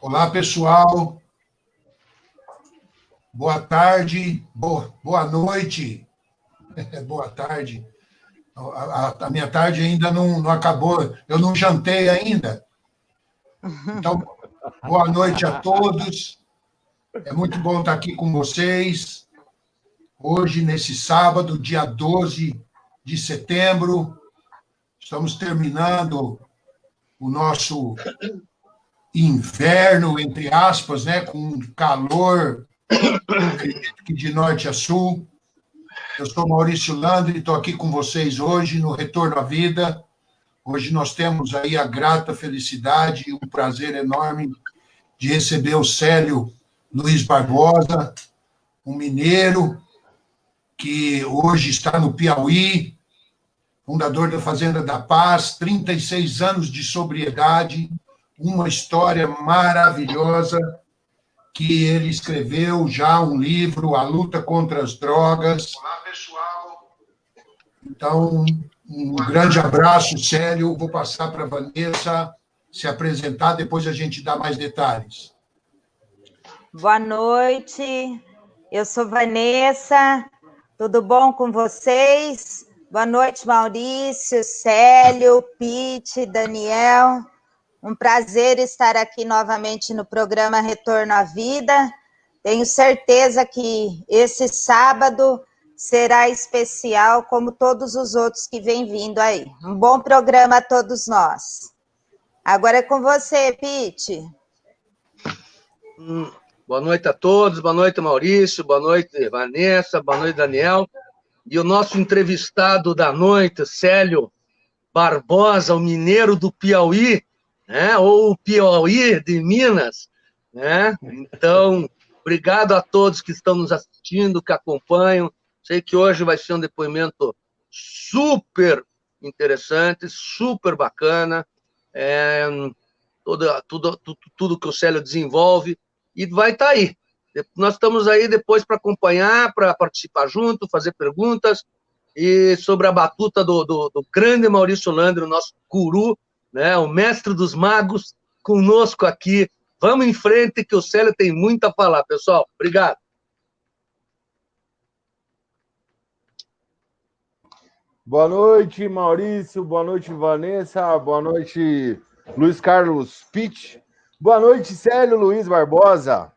Olá, pessoal. Boa tarde, boa noite. Boa tarde. A minha tarde ainda não acabou, eu não jantei ainda. Então, boa noite a todos. É muito bom estar aqui com vocês. Hoje, nesse sábado, dia 12 de setembro, estamos terminando o nosso inverno, entre aspas, né, com calor, acredito que de norte a sul. Eu sou Maurício Landri, estou aqui com vocês hoje no Retorno à Vida. Hoje nós temos aí a grata felicidade e um prazer enorme de receber o Célio Luiz Barbosa, um mineiro que hoje está no Piauí, fundador da Fazenda da Paz, 36 anos de sobriedade, uma história maravilhosa que ele escreveu já um livro, A Luta contra as Drogas. Olá, pessoal. Então, um grande abraço, Célio. Vou passar para a Vanessa se apresentar, depois a gente dá mais detalhes. Boa noite, eu sou Vanessa, tudo bom com vocês? Boa noite, Maurício, Célio, Pete, Daniel. Um prazer estar aqui novamente no programa Retorno à Vida. Tenho certeza que esse sábado será especial, como todos os outros que vêm vindo aí. Um bom programa a todos nós. Agora é com você, Pete. Boa noite a todos, boa noite, Maurício, boa noite, Vanessa, boa noite, Daniel. E o nosso entrevistado da noite, Célio Barbosa, o mineiro do Piauí, né? Ou o Piauí de Minas, né? Então, obrigado a todos que estão nos assistindo, que acompanham. Sei que hoje vai ser um depoimento super interessante, super bacana. Tudo que o Célio desenvolve, e vai estar aí. Nós estamos aí depois para acompanhar, para participar junto, fazer perguntas, e sobre a batuta do grande Maurício Landri, o nosso guru, né, o mestre dos magos, conosco aqui. Vamos em frente, que o Célio tem muito a falar, pessoal. Obrigado. Boa noite, Maurício. Boa noite, Vanessa. Boa noite, Luiz Carlos Pitt. Boa noite, Célio Luiz Barbosa.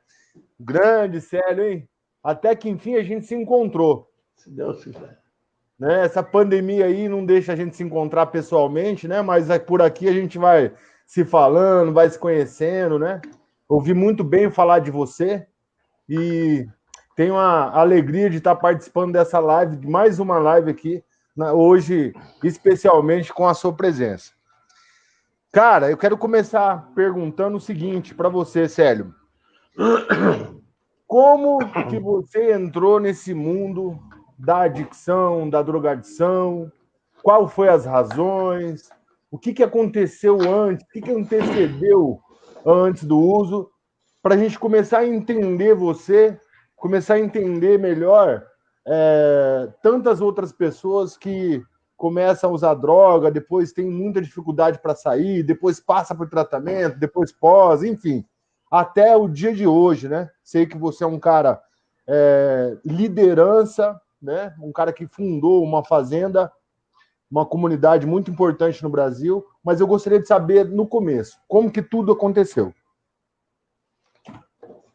Grande Célio, hein? Até que enfim a gente se encontrou. Se Deus quiser. Né? Essa pandemia aí não deixa a gente se encontrar pessoalmente, né? Mas por aqui a gente vai se falando, vai se conhecendo, né? Ouvi muito bem falar de você e tenho a alegria de estar participando dessa live, de mais uma live aqui, hoje, especialmente com a sua presença. Cara, eu quero começar perguntando o seguinte para você, Célio. Como que você entrou nesse mundo da adicção, da drogadição? Qual foi as razões? O que aconteceu antes? O que antecedeu antes do uso? Para a gente começar a entender você, começar a entender melhor tantas outras pessoas que começam a usar droga, depois tem muita dificuldade para sair, depois passa por tratamento, depois pós, enfim, até o dia de hoje, né? Sei que você é um cara liderança, né? Um cara que fundou uma fazenda, uma comunidade muito importante no Brasil, mas eu gostaria de saber, no começo, como que tudo aconteceu.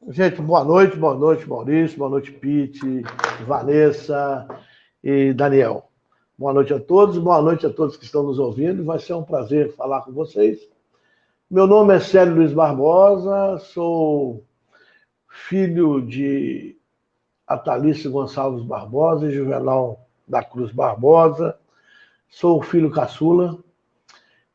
Gente, boa noite, Maurício, boa noite, Pete, Vanessa e Daniel. Boa noite a todos que estão nos ouvindo. Vai ser um prazer falar com vocês. Meu nome é Célio Luiz Barbosa, sou filho de Atalice Gonçalves Barbosa e Juvenal da Cruz Barbosa. Sou filho caçula.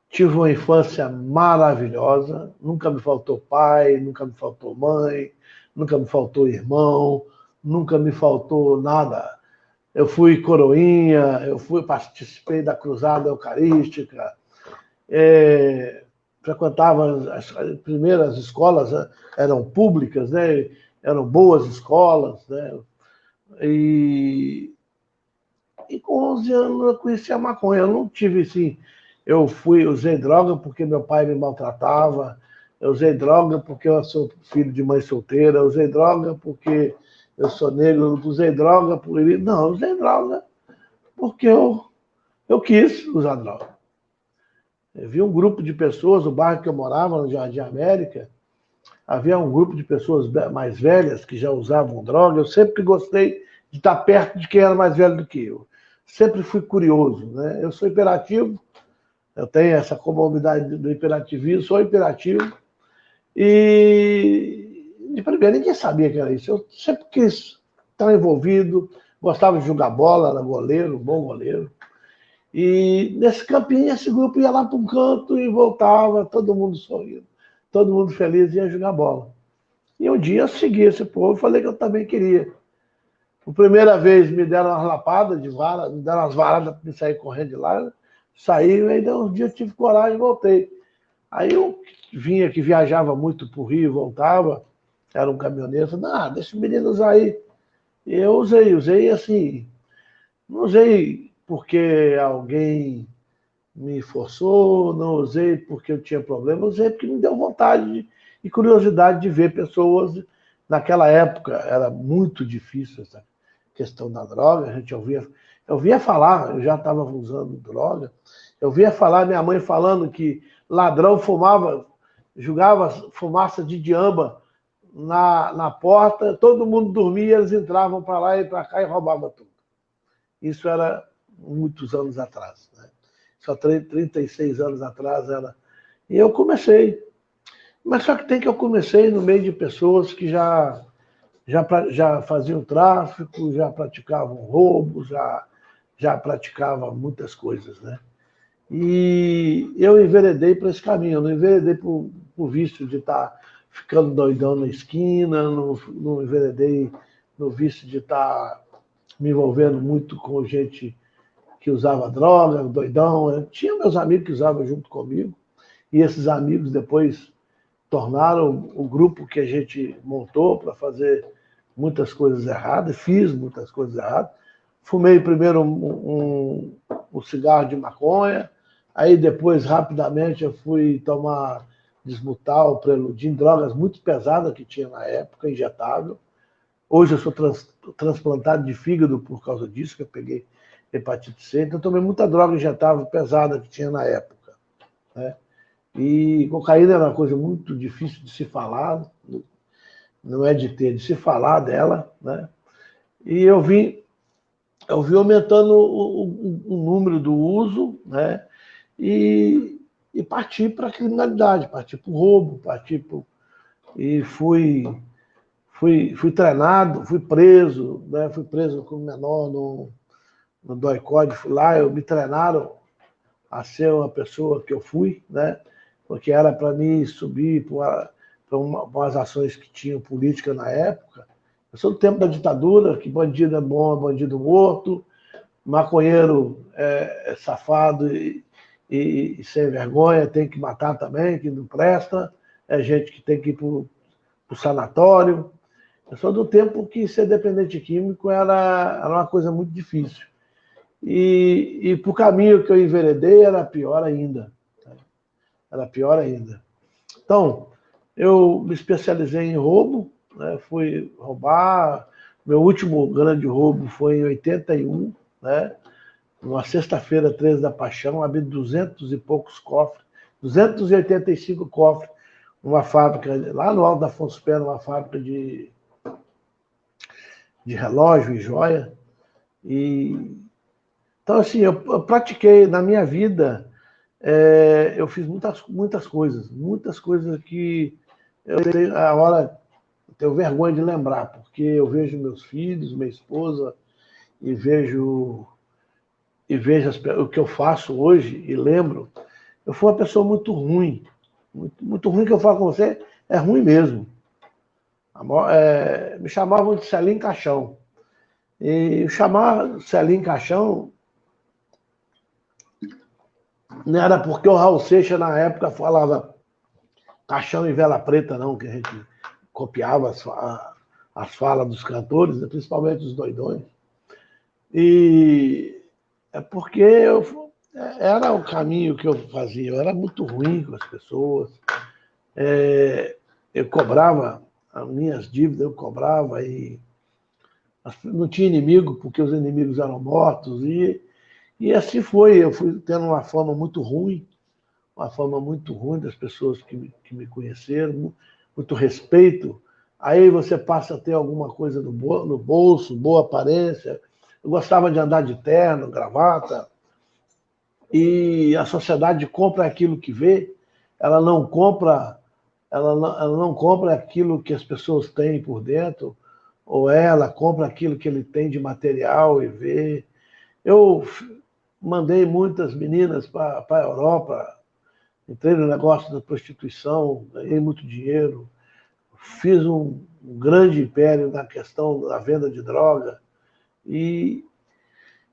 Tive uma infância maravilhosa. Nunca me faltou pai, nunca me faltou mãe, nunca me faltou irmão, nunca me faltou nada. Eu fui coroinha, participei da Cruzada Eucarística, frequentava as primeiras escolas, eram públicas, né? Eram boas escolas, né? E com 11 anos eu conheci a maconha. Eu não tive assim, usei droga porque meu pai me maltratava, Eu usei droga porque eu sou filho de mãe solteira, eu usei droga porque eu sou negro, eu usei droga por... Não, eu usei droga porque eu quis usar droga. Eu vi um grupo de pessoas, no bairro que eu morava, no Jardim América, havia um grupo de pessoas mais velhas que já usavam droga. Eu sempre gostei de estar perto de quem era mais velho do que eu. Sempre fui curioso, né? Eu sou hiperativo, eu tenho essa comorbidade do hiperativismo, sou hiperativo. E, de primeira, ninguém sabia que era isso. Eu sempre quis estar envolvido, gostava de jogar bola, era goleiro, bom goleiro. E nesse campinho, esse grupo ia lá para um canto e voltava, todo mundo sorrindo, todo mundo feliz, ia jogar bola. E um dia eu segui esse povo e falei que eu também queria. A primeira vez me deram umas lapadas de vara, me deram umas varadas para me sair correndo de lá. Saí, e aí um dia eu tive coragem e voltei. Aí eu vinha, que viajava muito para o Rio, voltava, era um caminhoneiro, falei, deixa o menino usar aí. E eu usei assim, não usei porque alguém me forçou, não usei porque eu tinha problema, usei porque me deu vontade e curiosidade de ver pessoas. Naquela época era muito difícil essa questão da droga, a gente ouvia falar, eu já estava usando droga, eu ouvia falar, minha mãe falando que ladrão jogava fumaça de diamba na porta, todo mundo dormia, eles entravam para lá e para cá e roubavam tudo. Isso era muitos anos atrás, né? Só 36 anos atrás era. E eu comecei. Mas só que eu comecei no meio de pessoas que já faziam tráfico, já praticavam roubo, já praticavam muitas coisas, né? E eu enveredei para esse caminho, eu não enveredei por vício de estar ficando doidão na esquina, não enveredei no vício de estar me envolvendo muito com gente que usava droga, doidão. Eu tinha meus amigos que usavam junto comigo, e esses amigos depois tornaram o grupo que a gente montou para fazer muitas coisas erradas, fiz muitas coisas erradas. Fumei primeiro um cigarro de maconha, aí depois, rapidamente, eu fui tomar Dismutal, Preludin, drogas muito pesadas que tinha na época, injetável. Hoje eu sou transplantado de fígado por causa disso, que eu peguei hepatite C, então eu tomei muita droga injetável pesada que tinha na época, né? E cocaína era uma coisa muito difícil de se falar, não é de ter, de se falar dela, né? E eu vi aumentando o número do uso, né? E parti para a criminalidade, parti para o roubo, e fui treinado, fui preso, né? Fui preso como menor no DOI-CODE, fui lá, me treinaram a ser uma pessoa que eu fui, né? Porque era para mim subir para umas ações que tinham política na época. Eu sou do tempo da ditadura, que bandido é bom, é bandido morto, maconheiro é safado e sem vergonha, tem que matar também, que não presta, é gente que tem que ir para o sanatório. Eu sou do tempo que ser dependente químico era uma coisa muito difícil. E para o caminho que eu enveredei era pior ainda. Era pior ainda. Então, eu me especializei em roubo, né? Fui roubar. Meu último grande roubo foi em 81, né? Numa sexta-feira, 13 da Paixão, abri 200 e poucos cofres, 285 cofres, uma fábrica, lá no Alto da Afonso Pena, uma fábrica de relógio e joia. Então, assim, eu pratiquei na minha vida, eu fiz muitas coisas que eu tenho vergonha de lembrar, porque eu vejo meus filhos, minha esposa, e vejo o que eu faço hoje e lembro. Eu fui uma pessoa muito ruim, muito ruim, que eu falo com você, é ruim mesmo. Me chamavam de Celinho Caixão. E chamar Celinho Caixão não era porque o Raul Seixas, na época, falava caixão e vela preta, não, que a gente copiava as falas dos cantores, principalmente os doidões. E é porque era o caminho que eu fazia. Eu era muito ruim com as pessoas, Eu cobrava as minhas dívidas, eu cobrava e não tinha inimigo, porque os inimigos eram mortos, e assim foi. Eu fui tendo uma fama muito ruim das pessoas que me conheceram, muito respeito. Aí você passa a ter alguma coisa no bolso, boa aparência. Eu gostava de andar de terno, gravata, e a sociedade compra aquilo que vê, ela não compra aquilo que as pessoas têm por dentro, ou ela compra aquilo que ele tem de material e vê. Eu mandei muitas meninas para a Europa, entrei no negócio da prostituição, ganhei muito dinheiro, fiz um grande império na questão da venda de droga e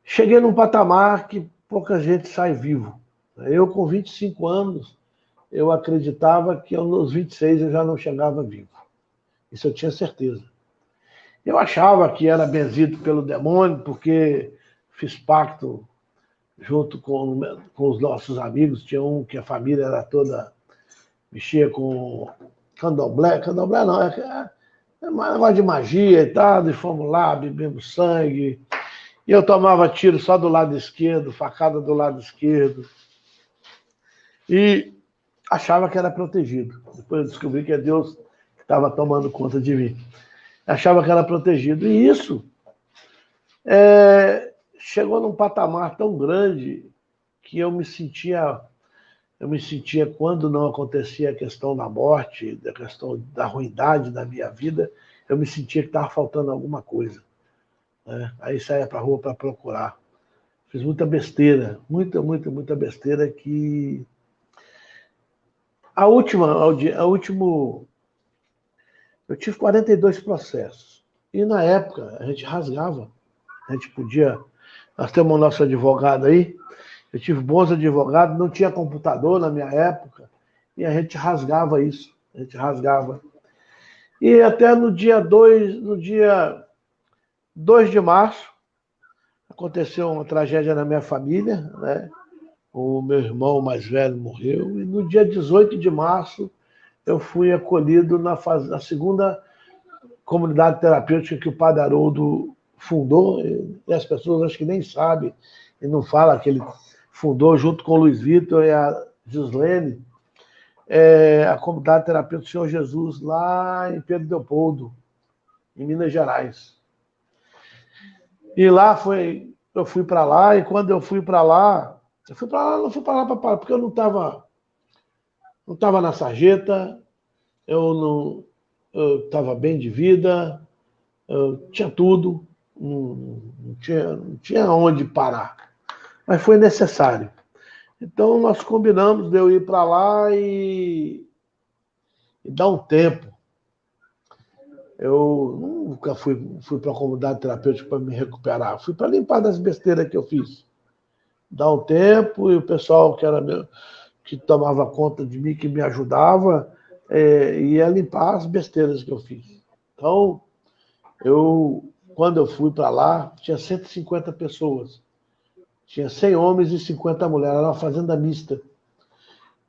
cheguei num patamar que pouca gente sai vivo. Eu, com 25 anos, eu acreditava que nos 26 eu já não chegava vivo. Isso eu tinha certeza. Eu achava que era benzido pelo demônio, porque fiz pacto junto com os nossos amigos. Tinha um que a família era toda, mexia com candomblé. Candomblé não, é um negócio de magia e tal, e fomos lá, bebemos sangue. E eu tomava tiro só do lado esquerdo, facada do lado esquerdo. E achava que era protegido. Depois eu descobri que é Deus que estava tomando conta de mim. Achava que era protegido. E isso chegou num patamar tão grande que eu me sentia, quando não acontecia a questão da morte, da questão da ruindade da minha vida, eu me sentia que estava faltando alguma coisa. Aí saía para a rua para procurar. Fiz muita besteira, muita besteira que... Eu tive 42 processos. E na época a gente rasgava. A gente podia... Nós temos o nosso advogado aí. Eu tive bons advogados, não tinha computador na minha época. E a gente rasgava isso. A gente rasgava. E até no dia 2 de março, aconteceu uma tragédia na minha família, né? O meu irmão mais velho morreu. E no dia 18 de março, eu fui acolhido na segunda comunidade terapêutica que o Padre Haroldo fundou, e as pessoas acho que nem sabem, e não falam que ele fundou junto com o Luiz Vitor e a Gislene, a comunidade terapêutica do Senhor Jesus, lá em Pedro Leopoldo, em Minas Gerais. E lá eu fui para lá, e quando eu fui para lá, não fui para lá porque eu não estava na sarjeta, eu estava bem de vida, eu tinha tudo, não tinha onde parar. Mas foi necessário. Então nós combinamos de eu ir para lá e dar um tempo. Eu nunca fui para a comunidade terapêutica para me recuperar. Fui para limpar das besteiras que eu fiz. Dar um tempo, e o pessoal que tomava conta de mim, que me ajudava, ia limpar as besteiras que eu fiz. Então, quando eu fui para lá, tinha 150 pessoas. Tinha 100 homens e 50 mulheres. Era uma fazenda mista.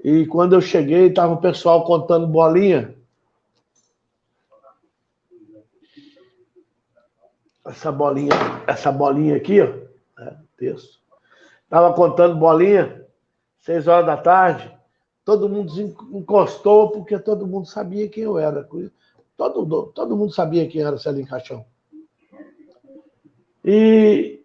E quando eu cheguei, estava o pessoal contando bolinha. Essa bolinha aqui, ó, texto. Estava contando bolinha, 6 horas da tarde. Todo mundo encostou, porque todo mundo sabia quem eu era. Todo mundo sabia quem era Celinho Caixão. E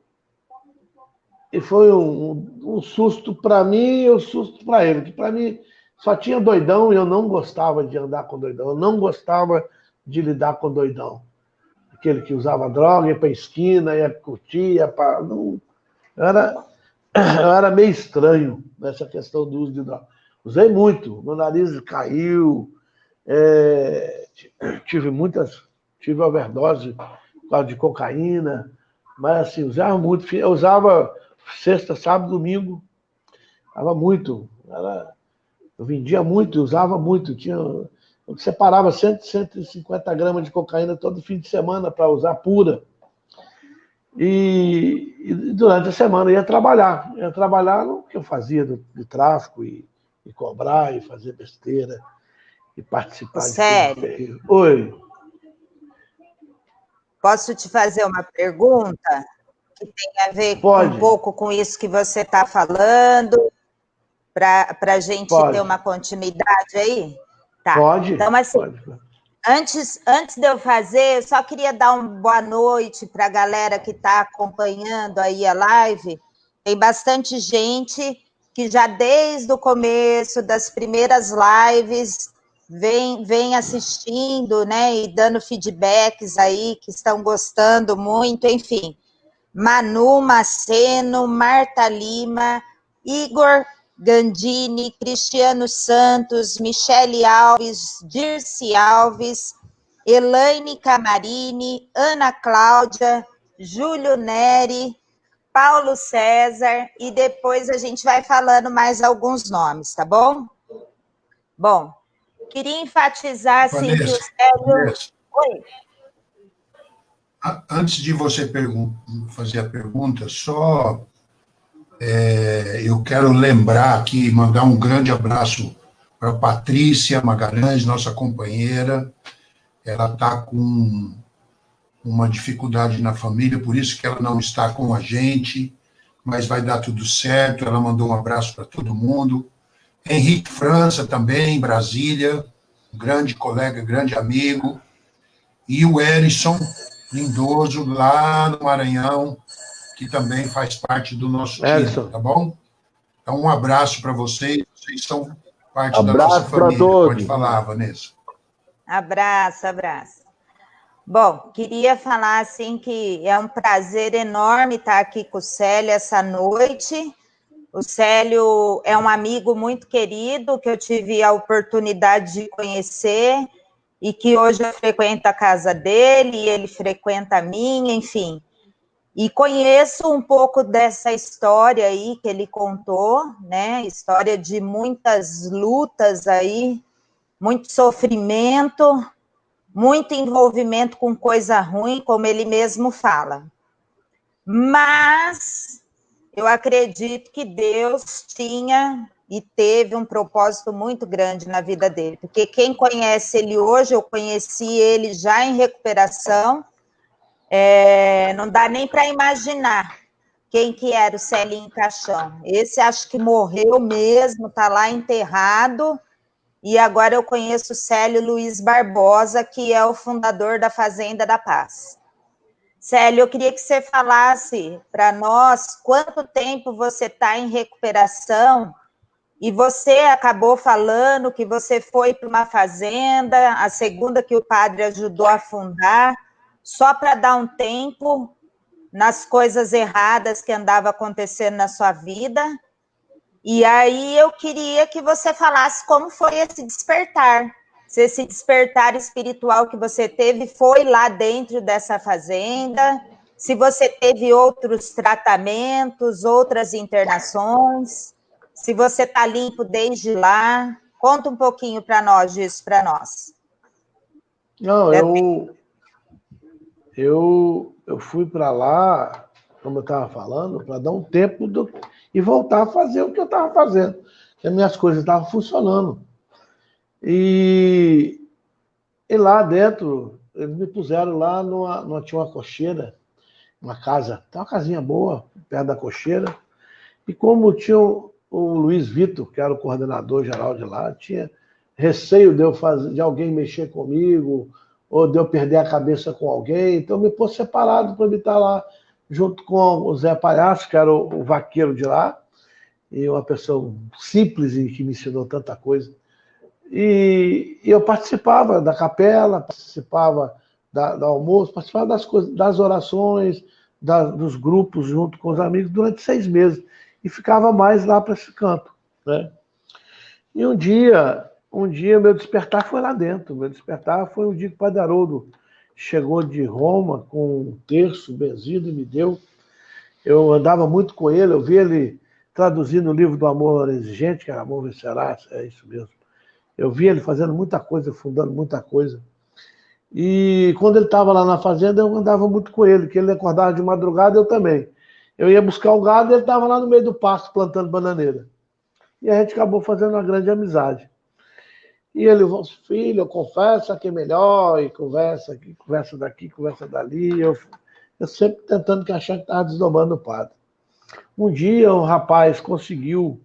foi um susto para mim e um susto para ele. Que para mim só tinha doidão e eu não gostava de andar com doidão. Eu não gostava de lidar com doidão. Aquele que usava droga, ia para a esquina, ia curtir, eu era meio estranho nessa questão do uso de droga. Usei muito, meu nariz caiu, tive overdose por causa de cocaína, mas assim, usava muito. Eu usava sexta, sábado, domingo, usava muito. Eu vendia muito, usava muito. Eu separava 150 gramas de cocaína todo fim de semana para usar pura. E durante a semana eu ia trabalhar. Ia trabalhar no que eu fazia de tráfico e cobrar e fazer besteira. e participar de Célio, Oi. posso te fazer uma pergunta que tem a ver Pode. um pouco com isso que você está falando, para a gente ter uma continuidade aí? Tá. Pode. Então, assim, pode. Antes de eu fazer, eu só queria dar uma boa noite para a galera que está acompanhando aí a live. Tem bastante gente que já desde o começo das primeiras lives vem assistindo, né, e dando feedbacks aí, que estão gostando muito, enfim. Manu Maceno, Marta Lima, Igor Gandini, Cristiano Santos, Michele Alves, Dirce Alves, Elaine Camarini, Ana Cláudia, Júlio Neri, Paulo César, e depois a gente vai falando mais alguns nomes, tá bom? Bom, queria enfatizar assim, que o Célio... Oi. Antes de você fazer a pergunta, só eu quero lembrar aqui, mandar um grande abraço para a Patrícia Magalhães, nossa companheira. Ela está com uma dificuldade na família, por isso que ela não está com a gente, mas vai dar tudo certo. Ela mandou um abraço para todo mundo. Henrique França também, em Brasília, um grande colega, grande amigo. E o Erison Lindoso, lá no Maranhão, que também faz parte do nosso time, tá bom? Então, um abraço para vocês são parte da nossa família. Pode falar, Vanessa. Abraço. Bom, queria falar assim que é um prazer enorme estar aqui com o Célio essa noite. O Célio é um amigo muito querido que eu tive a oportunidade de conhecer e que hoje eu frequento a casa dele e ele frequenta a minha, enfim. E conheço um pouco dessa história aí que ele contou, né? História de muitas lutas aí, muito sofrimento, muito envolvimento com coisa ruim, como ele mesmo fala. Mas eu acredito que Deus tinha e teve um propósito muito grande na vida dele, porque quem conhece ele hoje, eu conheci ele já em recuperação, não dá nem para imaginar quem que era o Celinho Caixão. Esse acho que morreu mesmo, está lá enterrado, e agora eu conheço o Célio Luiz Barbosa, que é o fundador da Fazenda da Paz. Célio, eu queria que você falasse para nós quanto tempo você está em recuperação, e você acabou falando que você foi para uma fazenda, a segunda que o padre ajudou a fundar, só para dar um tempo nas coisas erradas que andavam acontecendo na sua vida. E aí eu queria que você falasse como foi esse despertar. Se esse despertar espiritual que você teve foi lá dentro dessa fazenda, se você teve outros tratamentos, outras internações, se você está limpo desde lá. Conta um pouquinho para nós disso, para nós. Não, eu fui para lá, como eu estava falando, para dar um tempo e voltar a fazer o que eu estava fazendo. Porque as minhas coisas estavam funcionando. E lá dentro, eles me puseram lá, tinha uma cocheira, uma casa, tem uma casinha boa, perto da cocheira. E como tinha o Luiz Vitor, que era o coordenador geral de lá, tinha receio de alguém mexer comigo, ou de eu perder a cabeça com alguém, então me pôs separado para me estar lá, junto com o Zé Palhaço, que era o vaqueiro de lá, e uma pessoa simples e que me ensinou tanta coisa. E eu participava da capela, participava do almoço, participava das coisas, das orações, dos grupos junto com os amigos durante 6 meses. E ficava mais lá para esse canto, né? E um dia meu despertar foi lá dentro. Meu despertar foi o dia que o Padre Haroldo chegou de Roma com um terço benzido e me deu. Eu andava muito com ele, eu vi ele traduzindo o livro do Amor Exigente, que era Amor Vencerá, é isso mesmo. Eu vi ele fazendo muita coisa, fundando muita coisa. E quando ele estava lá na fazenda, eu andava muito com ele, que ele acordava de madrugada, eu também. Eu ia buscar o gado e ele estava lá no meio do pasto plantando bananeira. E a gente acabou fazendo uma grande amizade. E ele falou, filho, confessa que é melhor, e conversa aqui, conversa daqui, conversa dali. Eu sempre tentando achar que estava desdobrando o padre. Um dia o rapaz conseguiu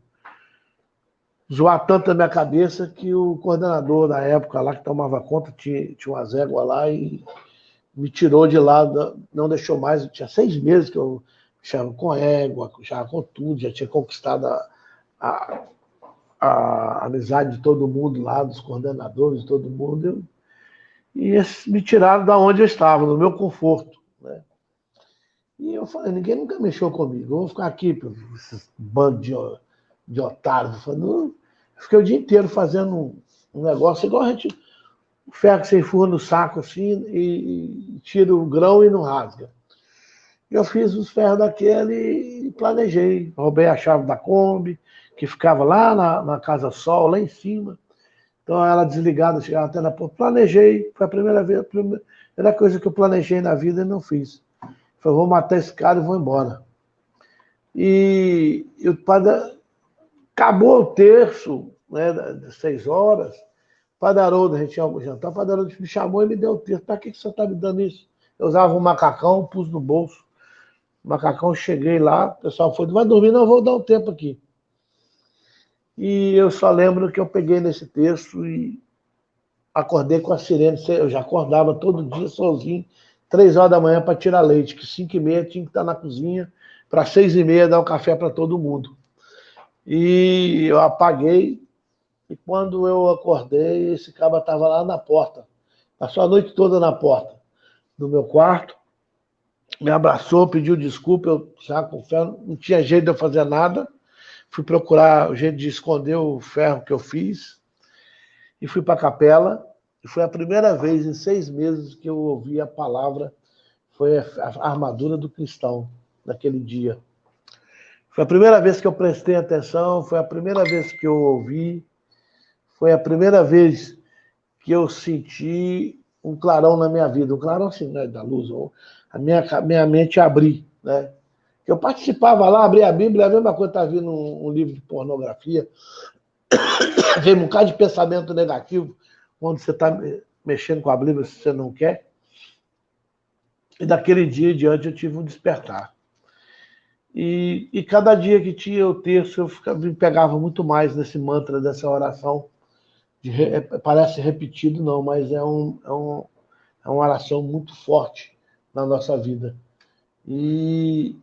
zoar tanto na minha cabeça que o coordenador da época lá, que tomava conta, tinha umas éguas lá e me tirou de lá, não deixou mais. Tinha 6 meses que eu já com égua, já com tudo, já tinha conquistado a amizade de todo mundo lá, dos coordenadores, de todo mundo. E eles me tiraram da onde eu estava, no meu conforto, né? E eu falei, ninguém nunca mexeu comigo, eu vou ficar aqui, esses bandos de otários. Eu falei, não. Eu fiquei o dia inteiro fazendo um negócio igual a gente, o ferro que você enfurra no saco assim, e tira o grão e não rasga. Eu fiz os ferros daquele e planejei. Roubei a chave da Kombi, que ficava lá na Casa Sol, lá em cima. Então ela desligada, chegava até na porta. Planejei, foi a primeira coisa que eu planejei na vida e não fiz. Falei, vou matar esse cara e vou embora. E o padre acabou o terço, né, das 6 horas. O padre Haroldo, a gente tinha algum jantar, o padre Haroldo me chamou e me deu o terço. Para que você está me dando isso? Eu usava um macacão, pus no bolso. Macacão, cheguei lá, o pessoal foi, vai dormir? Não, vou dar um tempo aqui. E eu só lembro que eu peguei nesse texto e acordei com a sirene. Eu já acordava todo dia sozinho, 3 horas da manhã para tirar leite, que 5h30 tinha que estar na cozinha, para 6h30 dar um café para todo mundo. E eu apaguei, e quando eu acordei, esse cara estava lá na porta. Passou a noite toda na porta do meu quarto. Me abraçou, pediu desculpa, eu já com ferro, não tinha jeito de eu fazer nada. Fui procurar o jeito de esconder o ferro que eu fiz e fui para a capela. E foi a primeira vez em 6 meses que eu ouvi a palavra, foi a armadura do cristão, naquele dia. Foi a primeira vez que eu prestei atenção, foi a primeira vez que eu ouvi, foi a primeira vez que eu senti um clarão na minha vida, um clarão assim, né, da luz, a minha mente abrir, né? Eu participava lá, abria a Bíblia, a mesma coisa, estava vindo um livro de pornografia, veio um bocado de pensamento negativo, quando você está mexendo com a Bíblia, se você não quer. E daquele dia em diante eu tive um despertar. E cada dia que tinha o texto, eu me pegava muito mais nesse mantra, dessa oração. Parece repetido, não, mas é uma oração muito forte na nossa vida. E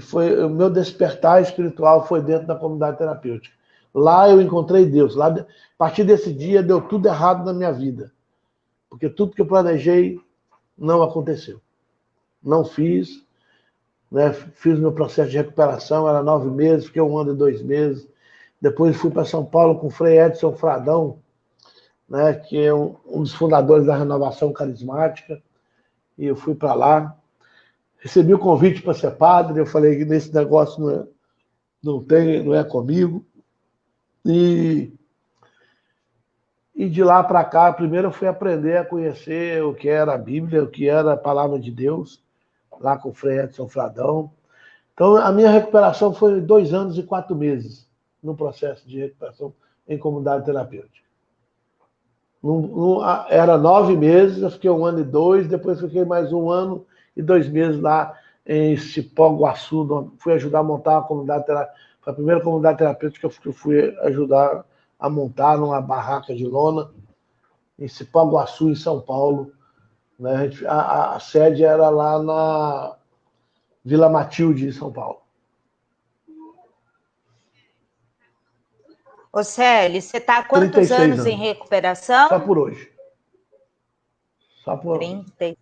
foi o meu despertar espiritual foi dentro da comunidade terapêutica. Lá eu encontrei Deus. Lá, a partir desse dia deu tudo errado na minha vida. Porque tudo que eu planejei não aconteceu. Não fiz. Né? Fiz meu processo de recuperação, era 9 meses, fiquei 1 ano e 2 meses. Depois fui para São Paulo com o Frei Edson Fradão, né? Que é um dos fundadores da Renovação Carismática. E eu fui para lá. Recebi o convite para ser padre, eu falei que nesse negócio não é comigo. E de lá para cá, primeiro eu fui aprender a conhecer o que era a Bíblia, o que era a palavra de Deus, lá com o Frei Edson Fradão. Então, a minha recuperação foi 2 anos e 4 meses no processo de recuperação em comunidade terapêutica. Era 9 meses, eu fiquei 1 ano e 2, depois fiquei mais 1 ano e 2 meses lá em Cipó-Guaçu, fui ajudar a montar uma comunidade terapêutica. Foi a primeira comunidade terapêutica que eu fui ajudar a montar numa barraca de lona, em Cipó-Guaçu, em São Paulo. Né? A sede era lá na Vila Matilde, em São Paulo. Ô, Célio, você está há quantos anos em recuperação? Só por hoje. Só por 30.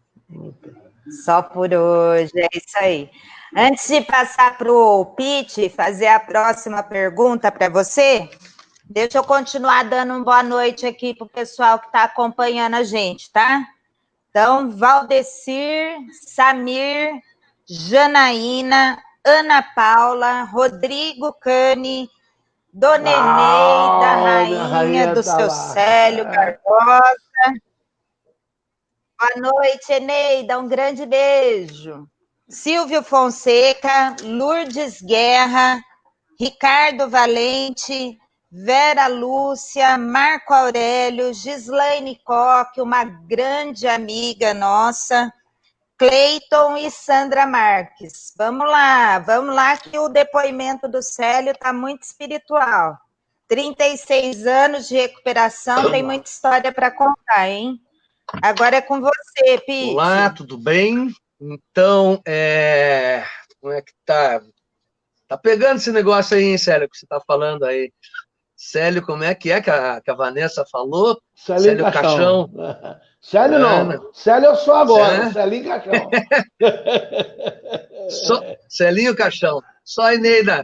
Só por hoje, é isso aí. Antes de passar para o Pete fazer a próxima pergunta para você, deixa eu continuar dando uma boa noite aqui para o pessoal que está acompanhando a gente, tá? Então, Valdecir, Samir, Janaína, Ana Paula, Rodrigo Cani, Dona Eneida, rainha do seu Célio Barbosa. Boa noite, Eneida, um grande beijo. Silvio Fonseca, Lourdes Guerra, Ricardo Valente, Vera Lúcia, Marco Aurélio, Gislaine Coque, uma grande amiga nossa, Cleiton e Sandra Marques. Vamos lá que o depoimento do Célio está muito espiritual. 36 anos de recuperação, tem muita história para contar, hein? Agora é com você, Pete. Olá, tudo bem? Então, como é que tá? Tá pegando esse negócio aí, hein, Célio, que você tá falando aí. Célio, como é que a Vanessa falou? Célio Caixão. Célio não. Célio eu sou agora. Célinho Caixão. Celinho Caixão. Só a Eneida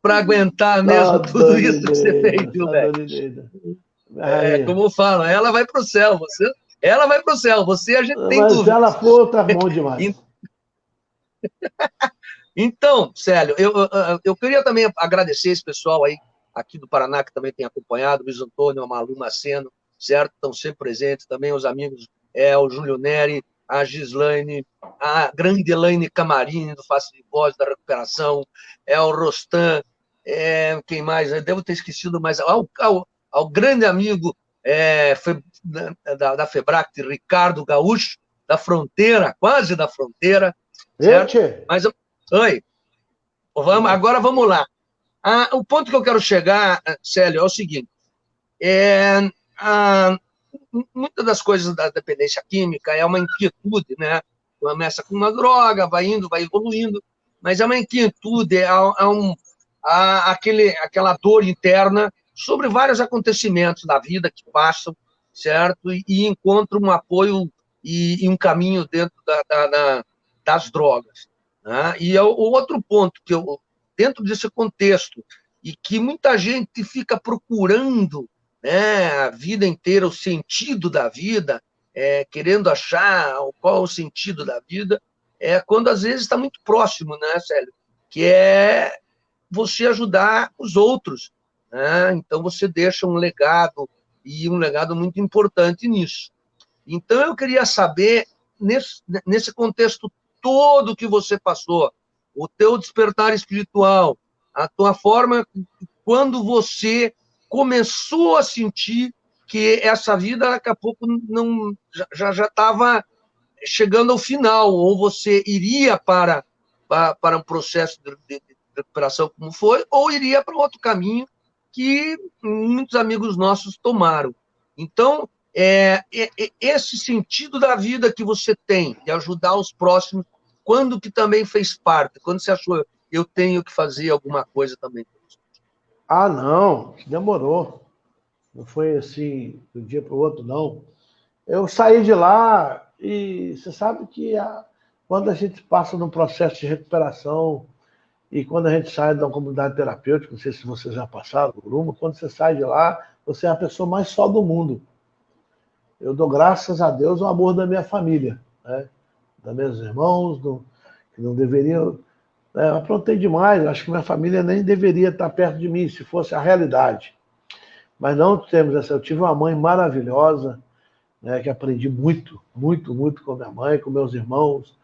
para aguentar mesmo tudo isso que você fez, viu, velho? Como eu falo, ela vai pro céu. Ela vai pro céu. Você, a gente tem dúvida. Mas ela for, tá bom demais. Então, Célio, eu queria também agradecer esse pessoal aí, aqui do Paraná, que também tem acompanhado, o Luiz Antônio, a Malu Maceno, certo? Estão sempre presentes também, os amigos, o Júlio Neri, a Gislaine, a grande Elaine Camarini, do Face de Voz, da Recuperação, o Rostan, quem mais? Eu devo ter esquecido, mas ao grande amigo da FEBRAC, Ricardo Gaúcho, da fronteira, quase da fronteira, certo? Mas, oi, agora vamos lá. O ponto que eu quero chegar, Célio, é o seguinte. Muitas das coisas da dependência química é uma inquietude, né? Começa com uma droga, vai indo, vai evoluindo, mas é uma inquietude, aquela dor interna sobre vários acontecimentos da vida que passam, certo? E encontra um apoio e um caminho dentro das drogas. Né? E o outro ponto que dentro desse contexto, e que muita gente fica procurando, né, a vida inteira, o sentido da vida, querendo achar qual é o sentido da vida, quando às vezes está muito próximo, né, Célio? Que é você ajudar os outros. Né? Então você deixa um legado, e um legado muito importante nisso. Então eu queria saber, nesse contexto todo que você passou, o teu despertar espiritual, a tua forma, quando você começou a sentir que essa vida, daqui a pouco, já estava chegando ao final, ou você iria para um processo de recuperação como foi, ou iria para outro caminho que muitos amigos nossos tomaram. Então, esse sentido da vida que você tem, de ajudar os próximos, quando que também fez parte? Quando você achou, eu tenho que fazer alguma coisa também? Não, demorou. Não foi assim, de um dia para o outro, não. Eu saí de lá e você sabe que quando a gente passa num processo de recuperação e quando a gente sai de uma comunidade terapêutica, não sei se vocês já passaram por uma, quando você sai de lá, você é a pessoa mais só do mundo. Eu dou graças a Deus ao amor da minha família, né? Dos meus irmãos, que não deveriam... Eu aprontei demais, acho que minha família nem deveria estar perto de mim, se fosse a realidade. Mas não temos essa. Eu tive uma mãe maravilhosa, né, que aprendi muito, muito, muito com minha mãe, com meus irmãos.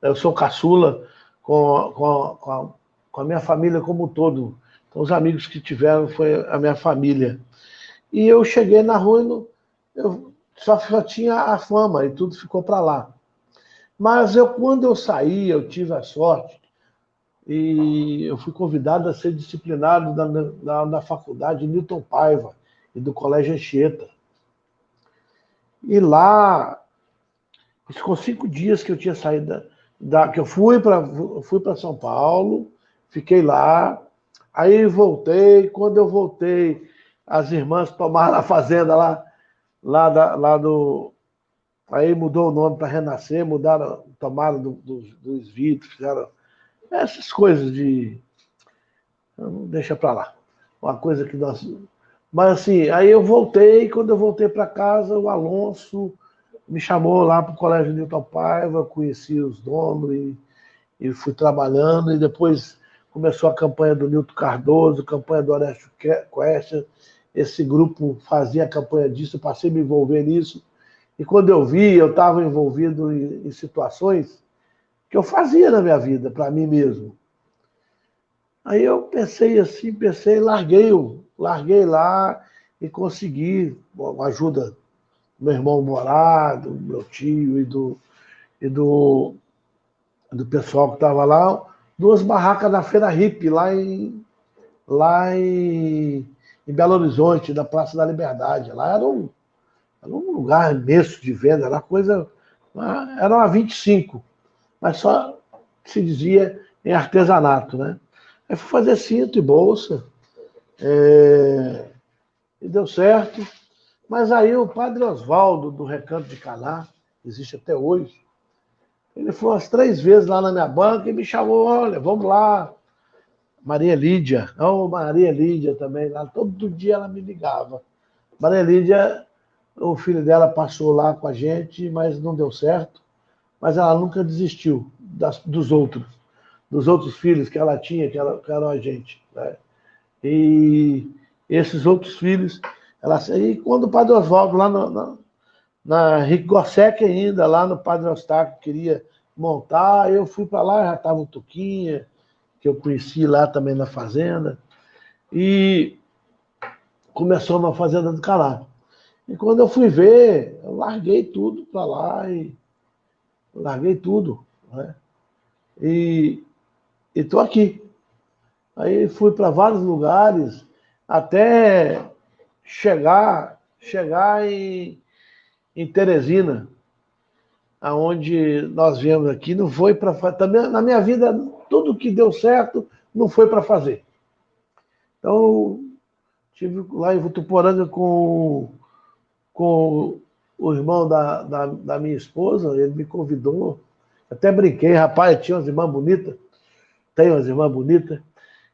Eu sou caçula com a minha família como um todo. Então, os amigos que tiveram foi a minha família. E eu cheguei na rua, eu só tinha a fama e tudo ficou para lá. Mas quando eu saí, eu tive a sorte e eu fui convidado a ser disciplinado na faculdade Newton Paiva e do Colégio Anchieta. E lá, ficou 5 dias que eu tinha saído que eu fui para São Paulo, fiquei lá, aí voltei. Quando eu voltei, as irmãs tomaram a fazenda lá do... Aí mudou o nome para Renascer, tomaram dos vidros, fizeram essas coisas de... Deixa para lá. Uma coisa que nós... Mas assim, aí eu voltei, quando eu voltei para casa, o Alonso me chamou lá para o Colégio Newton Paiva, conheci os donos e fui trabalhando, e depois começou a campanha do Nilton Cardoso, a campanha do Horácio Questa, esse grupo fazia a campanha disso, eu passei a me envolver nisso, e quando eu vi, eu estava envolvido em situações que eu fazia na minha vida, para mim mesmo. Aí eu pensei assim, larguei larguei lá e consegui, com a ajuda do meu irmão Morá, do meu tio e do pessoal que estava lá, 2 barracas na Feira Hippie, lá em Belo Horizonte, da Praça da Liberdade. Lá era um lugar imenso de venda, era uma 25, mas só se dizia em artesanato, né? Aí fui fazer cinto e bolsa, e deu certo. Mas aí o padre Oswaldo, do Recanto de Caná, existe até hoje, ele foi umas 3 vezes lá na minha banca e me chamou, olha, vamos lá. Maria Lídia, Maria Lídia também, lá, todo dia ela me ligava. Maria Lídia, o filho dela passou lá com a gente, mas não deu certo. Mas ela nunca desistiu dos outros filhos que ela tinha, que eram a gente, né? E esses outros filhos, e quando o Padre Oswaldo, lá na Henrique Gorsec ainda, lá no Padre Eustáquio, queria montar, eu fui para lá, já estava o Tuquinha, que eu conheci lá também na fazenda, e começou na Fazenda do Caná. E quando eu fui ver, eu larguei tudo para lá e larguei tudo, né? E estou aqui. Aí fui para vários lugares até chegar em Teresina, aonde nós viemos aqui. Não foi para também na minha vida, tudo que deu certo não foi para fazer. Então estive lá em Votuporanga com o irmão da minha esposa, ele me convidou. Até brinquei, rapaz, tinha umas irmãs bonitas, tem umas irmãs bonitas.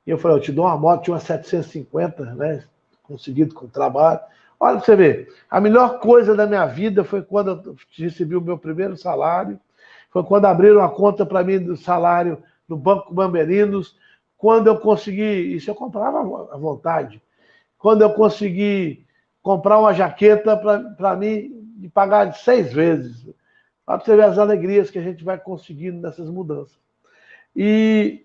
E eu falei, eu te dou uma moto, tinha uma 750, né? Conseguido com o trabalho. Olha pra você ver, a melhor coisa da minha vida foi quando eu recebi o meu primeiro salário, foi quando abriram a conta para mim do salário no Banco Bamberinos, quando eu consegui, isso eu comprava à vontade, quando eu consegui comprar uma jaqueta para mim e pagar de 6 vezes. Para você ver as alegrias que a gente vai conseguindo nessas mudanças. E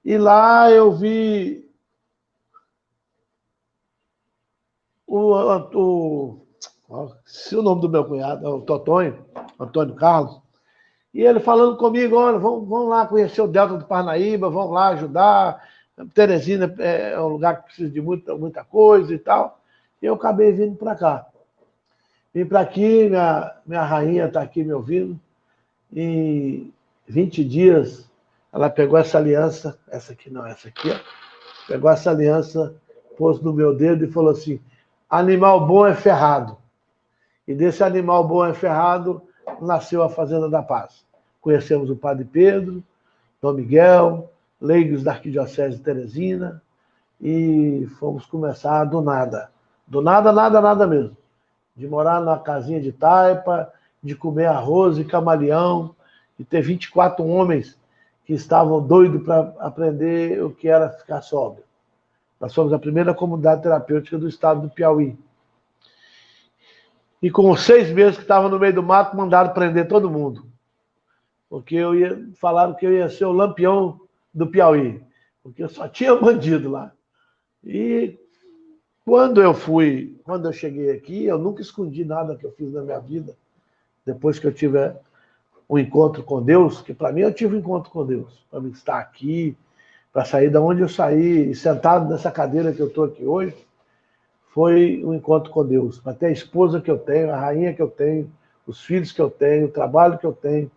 lá eu vi se o nome do meu cunhado, o Totonho, Antônio Carlos, e ele falando comigo, olha, vamos lá conhecer o Delta do Parnaíba, vamos lá ajudar, Teresina é um lugar que precisa de muita coisa e tal, e eu acabei vindo para cá. Vim para aqui, minha rainha está aqui me ouvindo, em 20 dias ela pegou essa aliança, essa aqui não, essa aqui, ó, pegou essa aliança, pôs no meu dedo e falou assim, animal bom é ferrado. E desse animal bom é ferrado nasceu a Fazenda da Paz. Conhecemos o Padre Pedro, Dom Miguel, leigos da Arquidiocese de Teresina, e fomos começar do nada. Do nada, nada mesmo. De morar na casinha de taipa, de comer arroz e camaleão, e ter 24 homens que estavam doidos para aprender o que era ficar sóbrio. Nós fomos a primeira comunidade terapêutica do estado do Piauí. E com 6 meses que estava no meio do mato, mandaram prender todo mundo. Porque falaram que eu ia ser o lampião do Piauí. Porque só tinha bandido lá. E quando eu cheguei aqui, eu nunca escondi nada que eu fiz na minha vida. Depois que eu tive um encontro com Deus, que para mim eu tive um encontro com Deus. Para mim estar aqui, para sair da onde eu saí, e sentado nessa cadeira que eu estou aqui hoje, foi um encontro com Deus. Para ter a esposa que eu tenho, a rainha que eu tenho, os filhos que eu tenho, o trabalho que eu tenho,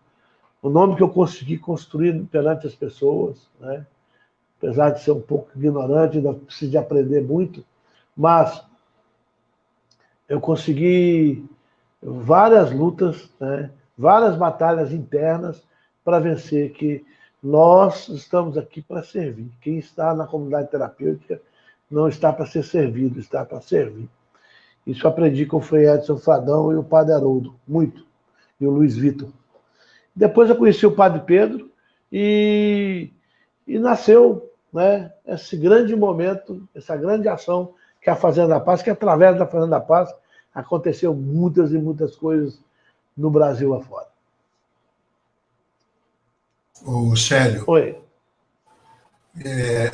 o nome que eu consegui construir perante as pessoas, né? Apesar de ser um pouco ignorante, ainda preciso de aprender muito, mas eu consegui várias lutas, né? Várias batalhas internas para vencer, que nós estamos aqui para servir. Quem está na comunidade terapêutica não está para ser servido, está para servir. Isso eu aprendi com o Frei Edson Fradão e o Padre Haroldo, muito, e o Luiz Vitor. Depois eu conheci o Padre Pedro e nasceu, né, esse grande momento, essa grande ação que é a Fazenda da Paz, que através da Fazenda da Paz aconteceu muitas e muitas coisas no Brasil afora. Ô, Célio. Oi.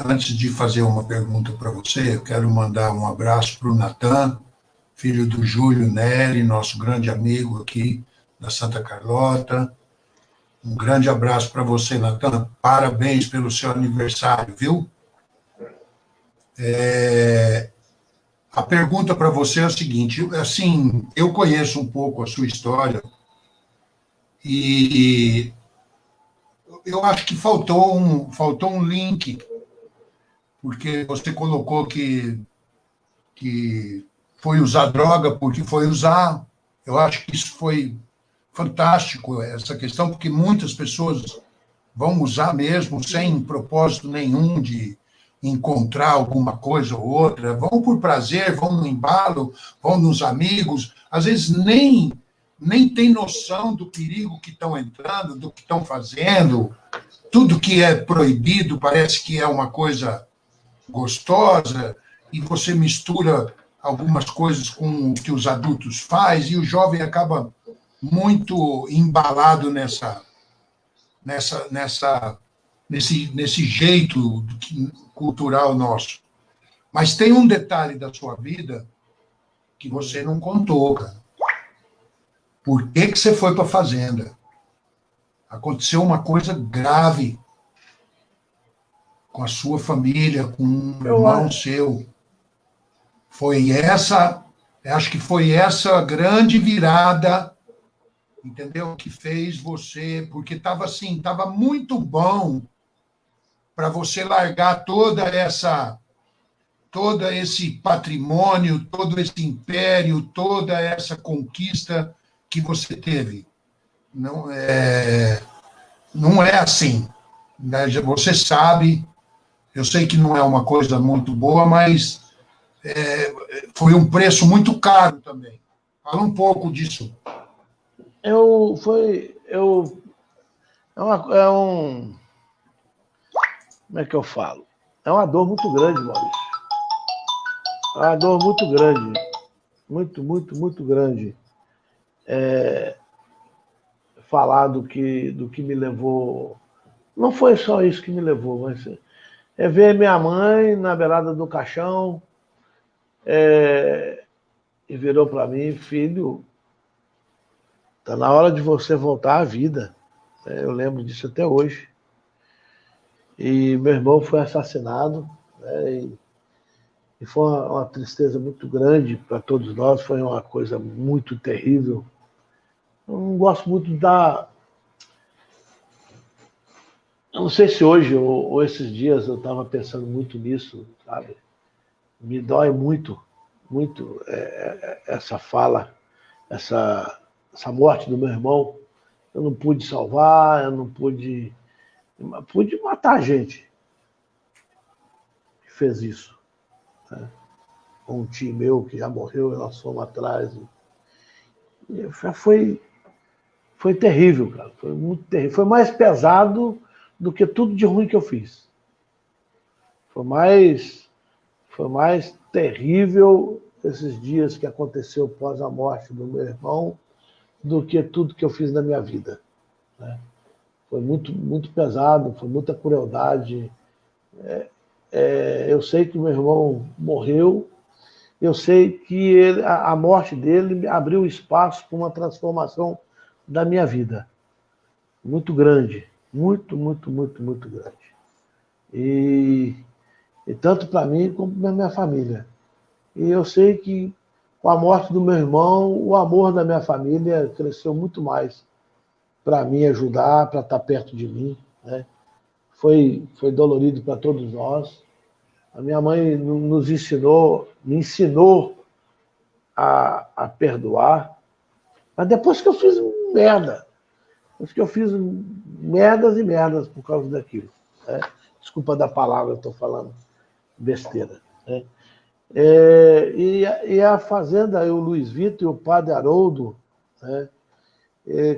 Antes de fazer uma pergunta para você, eu quero mandar um abraço para o Natan, filho do Júlio Neri, nosso grande amigo aqui da Santa Carlota. Um grande abraço para você, Natan. Parabéns pelo seu aniversário, viu? A pergunta para você é o seguinte, assim, eu conheço um pouco a sua história e eu acho que faltou um link, porque você colocou que foi usar droga porque foi usar. Eu acho que isso foi fantástico, essa questão, porque muitas pessoas vão usar mesmo sem propósito nenhum de encontrar alguma coisa ou outra, vão por prazer, vão no embalo, vão nos amigos, às vezes nem tem noção do perigo que estão entrando, do que estão fazendo. Tudo que é proibido parece que é uma coisa gostosa, e você mistura algumas coisas com o que os adultos fazem, e o jovem acaba muito embalado nesse jeito cultural nosso. Mas tem um detalhe da sua vida que você não contou, cara. Por que você foi para a fazenda? Aconteceu uma coisa grave com a sua família, com um irmão seu. Acho que foi essa grande virada, entendeu? Que fez você, porque estava assim, estava muito bom para você largar todo esse patrimônio, todo esse império, toda essa conquista que você teve. Não é assim. Você sabe, eu sei que não é uma coisa muito boa, mas foi um preço muito caro também. Fala um pouco disso. Como é que eu falo? É uma dor muito grande, Maurício. É uma dor muito grande. Muito, muito, muito grande. Falar do que me levou. Não foi só isso que me levou, mas é ver minha mãe na beirada do caixão e virou para mim: filho, tá na hora de você voltar à vida. Eu lembro disso até hoje. E meu irmão foi assassinado, né, e foi uma tristeza muito grande para todos nós, foi uma coisa muito terrível. Eu não gosto muito eu não sei se hoje ou esses dias eu estava pensando muito nisso, sabe? Me dói muito, muito essa fala, essa morte do meu irmão. Eu não pude salvar, eu não pude matar a gente que fez isso, né? Um tio meu que já morreu, nós fomos atrás. E foi terrível, cara. Foi muito terrível. Foi mais pesado do que tudo de ruim que eu fiz. Foi mais terrível esses dias que aconteceu após a morte do meu irmão do que tudo que eu fiz na minha vida, né? Foi muito, muito pesado, foi muita crueldade. Eu sei que meu irmão morreu, eu sei que a morte dele abriu espaço para uma transformação da minha vida. Muito grande, muito, muito, muito, muito grande. E tanto para mim como para minha família. E eu sei que com a morte do meu irmão, o amor da minha família cresceu muito mais para me ajudar, para estar perto de mim, né? Foi dolorido para todos nós. A minha mãe me ensinou a perdoar, mas depois que eu fiz merda, merdas e merdas por causa daquilo, né? Desculpa da palavra, eu estou falando besteira, né? E a fazenda, o Luiz Vitor e o padre Haroldo, né?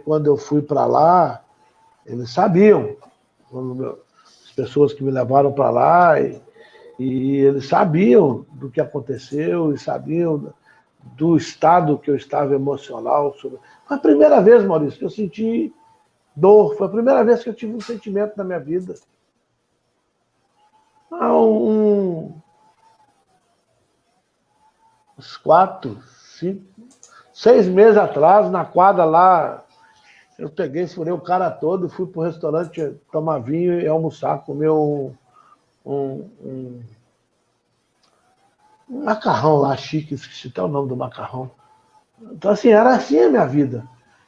Quando eu fui para lá, eles sabiam, as pessoas que me levaram para lá, e eles sabiam do que aconteceu, e sabiam do estado que eu estava emocional. Foi a primeira vez, Maurício, que eu senti dor, foi a primeira vez que eu tive um sentimento na minha vida. Há uns 4, 5, 6 meses atrás, na quadra lá, eu peguei, furei o cara todo, fui pro restaurante tomar vinho e almoçar, comer um macarrão lá chique, esqueci até o nome do macarrão. Então, assim, era assim a minha vida.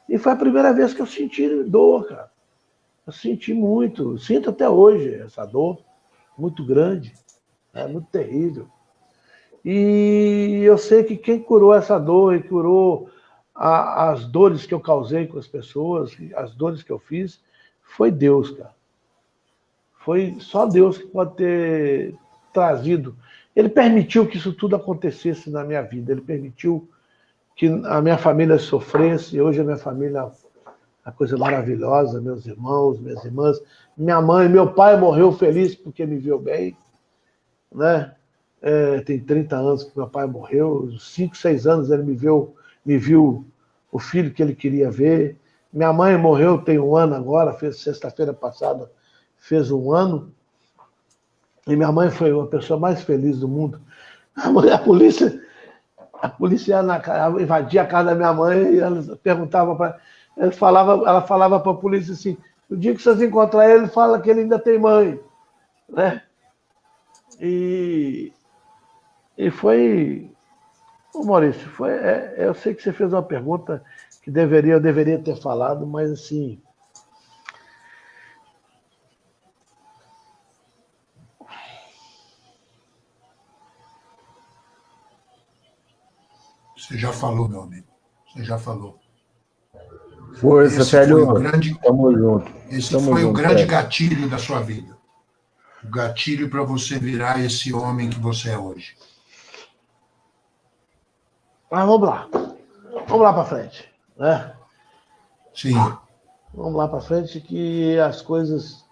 E foi a primeira vez que eu senti dor, cara. Eu senti muito, sinto até hoje essa dor, muito grande, muito terrível. E eu sei que quem curou essa dor e curou as dores que eu causei com as pessoas, as dores que eu fiz, foi Deus, cara. Foi só Deus que pode ter trazido. Ele permitiu que isso tudo acontecesse na minha vida. Ele permitiu que a minha família sofresse. E hoje a minha família é uma coisa maravilhosa. Meus irmãos, minhas irmãs. Minha mãe, meu pai morreu feliz porque me viu bem. Né? Tem 30 anos que meu pai morreu. 5, 6 anos ele me viu o filho que ele queria ver. Minha mãe morreu tem 1 ano agora. Sexta-feira passada fez 1 ano. E minha mãe foi a pessoa mais feliz do mundo. A polícia invadia a casa da minha mãe e ela perguntava para ela falava para a polícia assim: no dia que vocês encontrarem ele, fala que ele ainda tem mãe, né? E foi, ô Maurício, eu sei que você fez uma pergunta que eu deveria ter falado, mas assim, você já falou, meu amigo. Você já falou. Força, Célio. Tamo junto. Esse foi o grande gatilho da sua vida. O gatilho para você virar esse homem que você é hoje. Mas vamos lá. Vamos lá para frente, né? Sim. Vamos lá para frente que as coisas...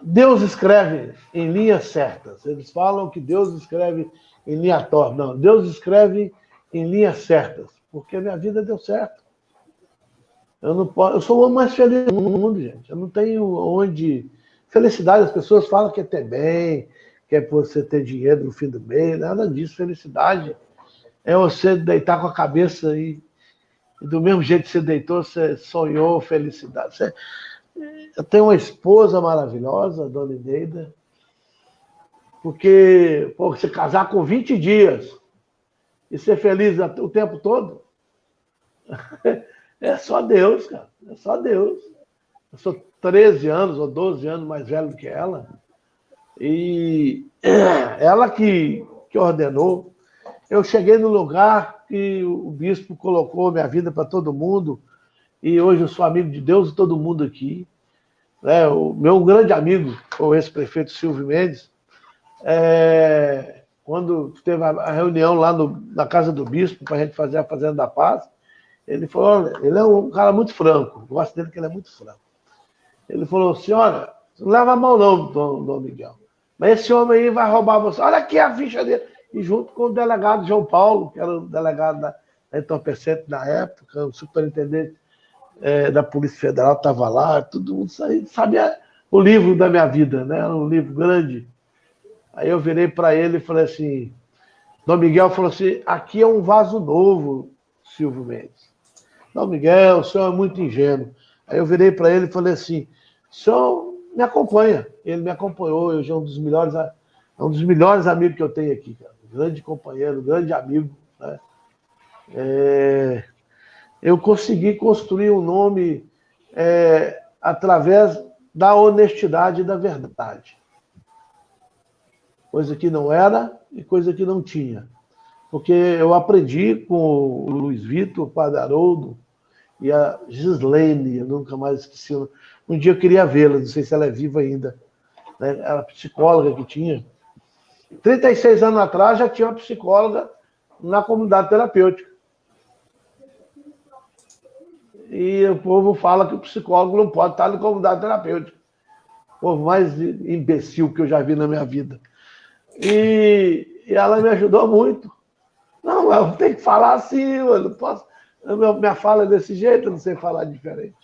Deus escreve em linhas certas. Eles falam que Deus escreve em linha torta. Não, Deus escreve em linhas certas, porque a minha vida deu certo. Eu sou o homem mais feliz do mundo, gente. Eu não tenho onde... Felicidade, as pessoas falam que é ter bem, que é você ter dinheiro no fim do mês, nada disso. Felicidade é você deitar com a cabeça e do mesmo jeito que você deitou, você sonhou felicidade. Eu tenho uma esposa maravilhosa, a dona Ineida, porque você casar com 20 dias e ser feliz o tempo todo, é só Deus, cara. É só Deus. Eu sou 13 anos ou 12 anos mais velho do que ela. E ela que ordenou. Eu cheguei no lugar que o bispo colocou minha vida para todo mundo. E hoje eu sou amigo de Deus e todo mundo aqui. O meu grande amigo, o ex-prefeito Silvio Mendes, quando teve a reunião lá na casa do bispo para a gente fazer a Fazenda da Paz, ele falou: olha, ele é um cara muito franco. Eu gosto dele porque ele é muito franco. Ele falou: senhora, não leva a mão não, Dom Miguel. Mas esse homem aí vai roubar você. Olha aqui a ficha dele. E junto com o delegado João Paulo, que era o delegado da entorpecente na época, o superintendente da Polícia Federal estava lá, todo mundo sabia o livro da minha vida, né? Era um livro grande. Aí eu virei para ele e falei assim, Dom Miguel falou assim: aqui é um vaso novo, Silvio Mendes. Dom Miguel, o senhor é muito ingênuo. Aí eu virei para ele e falei assim: o senhor me acompanha. Ele me acompanhou, hoje é um dos melhores amigos que eu tenho aqui, cara. Grande companheiro, grande amigo, né? Eu consegui construir um nome através da honestidade e da verdade. Coisa que não era e coisa que não tinha. Porque eu aprendi com o Luiz Vitor, o Padre Haroldo e a Gislene, eu nunca mais esqueci. Um dia eu queria vê-la, não sei se ela é viva ainda. Né? Era a psicóloga que tinha. 36 anos atrás já tinha uma psicóloga na comunidade terapêutica. E o povo fala que o psicólogo não pode estar na comunidade terapêutica. O povo mais imbecil que eu já vi na minha vida. E ela me ajudou muito. Não, eu tenho que falar assim, eu não posso. Minha fala é desse jeito, eu não sei falar diferente.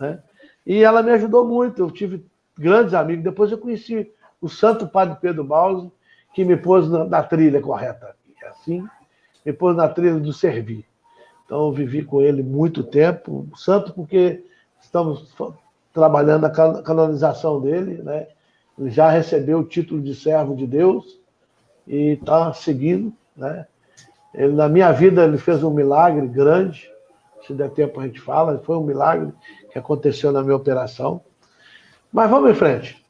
Né? E ela me ajudou muito. Eu tive grandes amigos. Depois eu conheci o Santo Padre Pedro Bausi, que me pôs na trilha correta. Assim, me pôs na trilha do servir. Então, eu vivi com ele muito tempo, santo porque estamos trabalhando a canonização dele, né? Ele já recebeu o título de servo de Deus e está seguindo, né? Ele, na minha vida, ele fez um milagre grande, se der tempo a gente fala, foi um milagre que aconteceu na minha operação. Mas vamos em frente.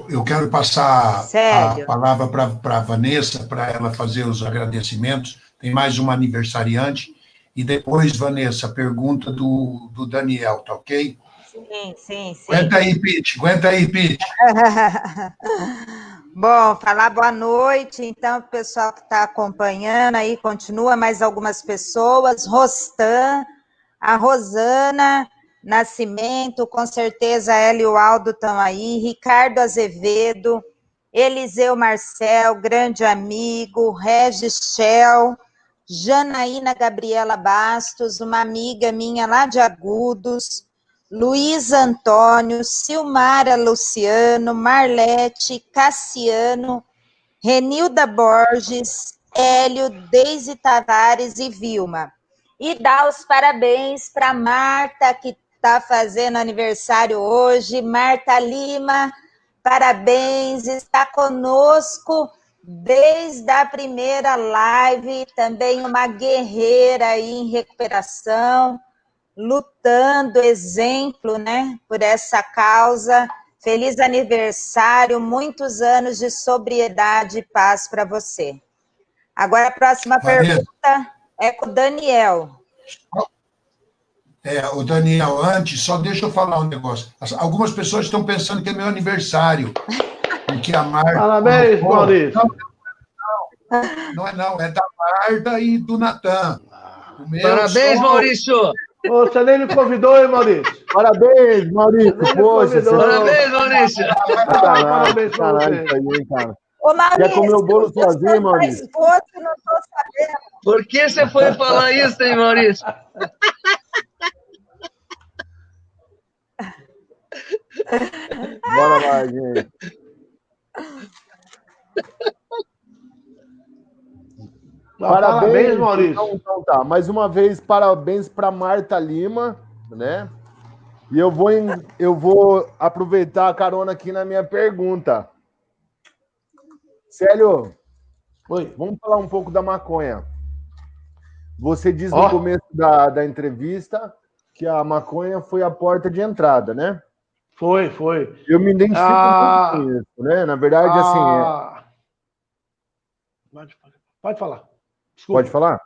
Eu quero passar Sério? a palavra para a Vanessa, para ela fazer os agradecimentos. Tem mais uma aniversariante. E depois, Vanessa, a pergunta do Daniel, tá ok? Sim. Aguenta aí, Pete. Bom, falar boa noite, então, para o pessoal que está acompanhando aí, continua mais algumas pessoas, Rostan, a Rosana Nascimento, com certeza ela e o Aldo estão aí, Ricardo Azevedo, Eliseu Marcel, grande amigo, Regis Shell, Janaína Gabriela Bastos, uma amiga minha lá de Agudos, Luiz Antônio, Silmara Luciano, Marlete, Cassiano, Renilda Borges, Hélio, Deise Tavares e Vilma. E dar os parabéns para Marta, que está fazendo aniversário hoje. Marta Lima, parabéns, está conosco desde a primeira live, também uma guerreira aí em recuperação, lutando, exemplo, né, por essa causa. Feliz aniversário, muitos anos de sobriedade e paz para você. Agora a próxima pergunta é com o Daniel. O Daniel, antes, só deixa eu falar um negócio. Algumas pessoas estão pensando que é meu aniversário, porque a Marta... Parabéns, Maurício. Não, é da Marta e do Natan. Parabéns, Maurício! Você nem me convidou, hein, Maurício? Parabéns, Maurício. Poxa, parabéns, Maurício. Parabéns pra você. Cara. Ô, Maurício, quer comer o bolo sozinho, Maurício? Esposo, não estou sabendo. Por que você foi falar isso, hein, Maurício? Bora lá, gente. Parabéns, Maurício. Então tá, mais uma vez, parabéns para Marta Lima, né? E eu vou aproveitar a carona aqui na minha pergunta. Célio, Oi. Vamos falar um pouco da maconha. Você diz no começo da entrevista que a maconha foi a porta de entrada, né? Foi. Eu me identifico muito com isso, né? Na verdade, assim... Pode falar. Desculpa. Pode falar?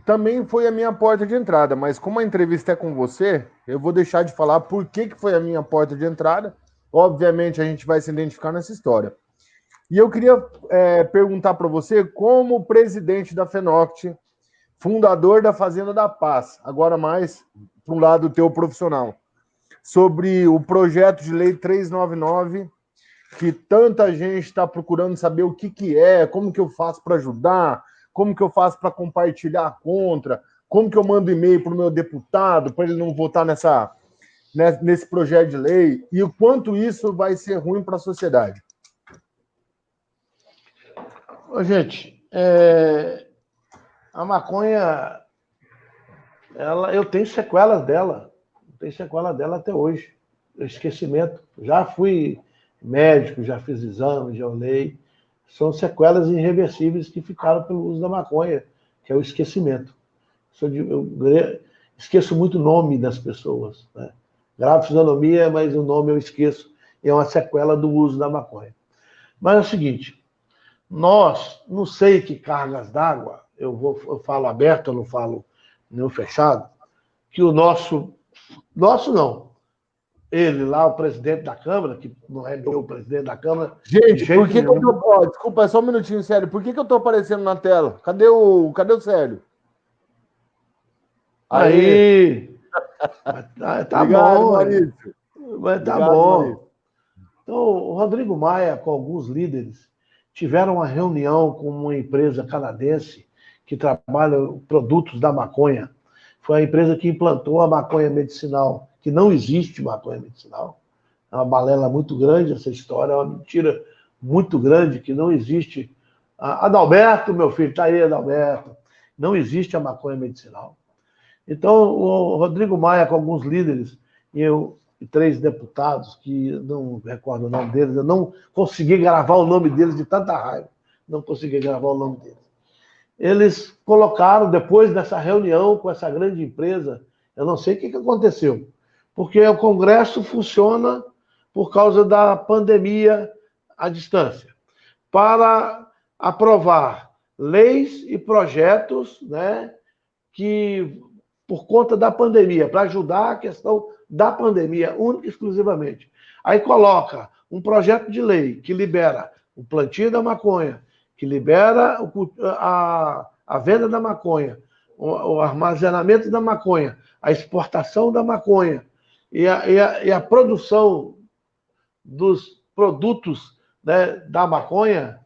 Também foi a minha porta de entrada, mas como a entrevista é com você, eu vou deixar de falar por que foi a minha porta de entrada. Obviamente, a gente vai se identificar nessa história. E eu queria perguntar para você, como presidente da FENOCT, fundador da Fazenda da Paz, agora mais para um lado teu profissional, sobre o projeto de lei 399, que tanta gente está procurando saber o que é, como que eu faço para ajudar, como que eu faço para compartilhar contra, como que eu mando e-mail para o meu deputado para ele não votar nesse projeto de lei, e o quanto isso vai ser ruim para a sociedade. Gente, a maconha, eu tenho sequelas dela. Tenho sequela dela até hoje. Esquecimento. Já fui médico, já fiz exame, já olhei. São sequelas irreversíveis que ficaram pelo uso da maconha, que é o esquecimento. Eu esqueço muito o nome das pessoas, né? Gravo fisionomia, mas o nome eu esqueço. É uma sequela do uso da maconha. Mas é o seguinte, não sei que cargas d'água, eu falo aberto, eu não falo nem fechado, que o nosso não, ele lá, o presidente da Câmara, que não é meu presidente da Câmara... Gente, por que eu tô... Desculpa, só um minutinho, Célio. Por que eu tô aparecendo na tela? Cadê o Célio? Aí! Tá Obrigado, bom, Maurício. Mas tá bom. Maurício. Então, o Rodrigo Maia, com alguns líderes, tiveram uma reunião com uma empresa canadense que trabalha produtos da maconha. Foi a empresa que implantou a maconha medicinal, que não existe maconha medicinal. É uma balela muito grande essa história, é uma mentira muito grande, que não existe. Adalberto, meu filho, está aí, Adalberto. Não existe a maconha medicinal. Então, o Rodrigo Maia, com alguns líderes, e 3 deputados, que não recordo o nome deles, eu não consegui gravar o nome deles de tanta raiva. Não consegui gravar o nome deles. Eles colocaram, depois dessa reunião com essa grande empresa, eu não sei o que aconteceu, porque o Congresso funciona por causa da pandemia à distância, para aprovar leis e projetos, né, que, por conta da pandemia, para ajudar a questão da pandemia, única e exclusivamente. Aí coloca um projeto de lei que libera o plantio da maconha, que libera a venda da maconha, o armazenamento da maconha, a exportação da maconha e a produção dos produtos, né, da maconha.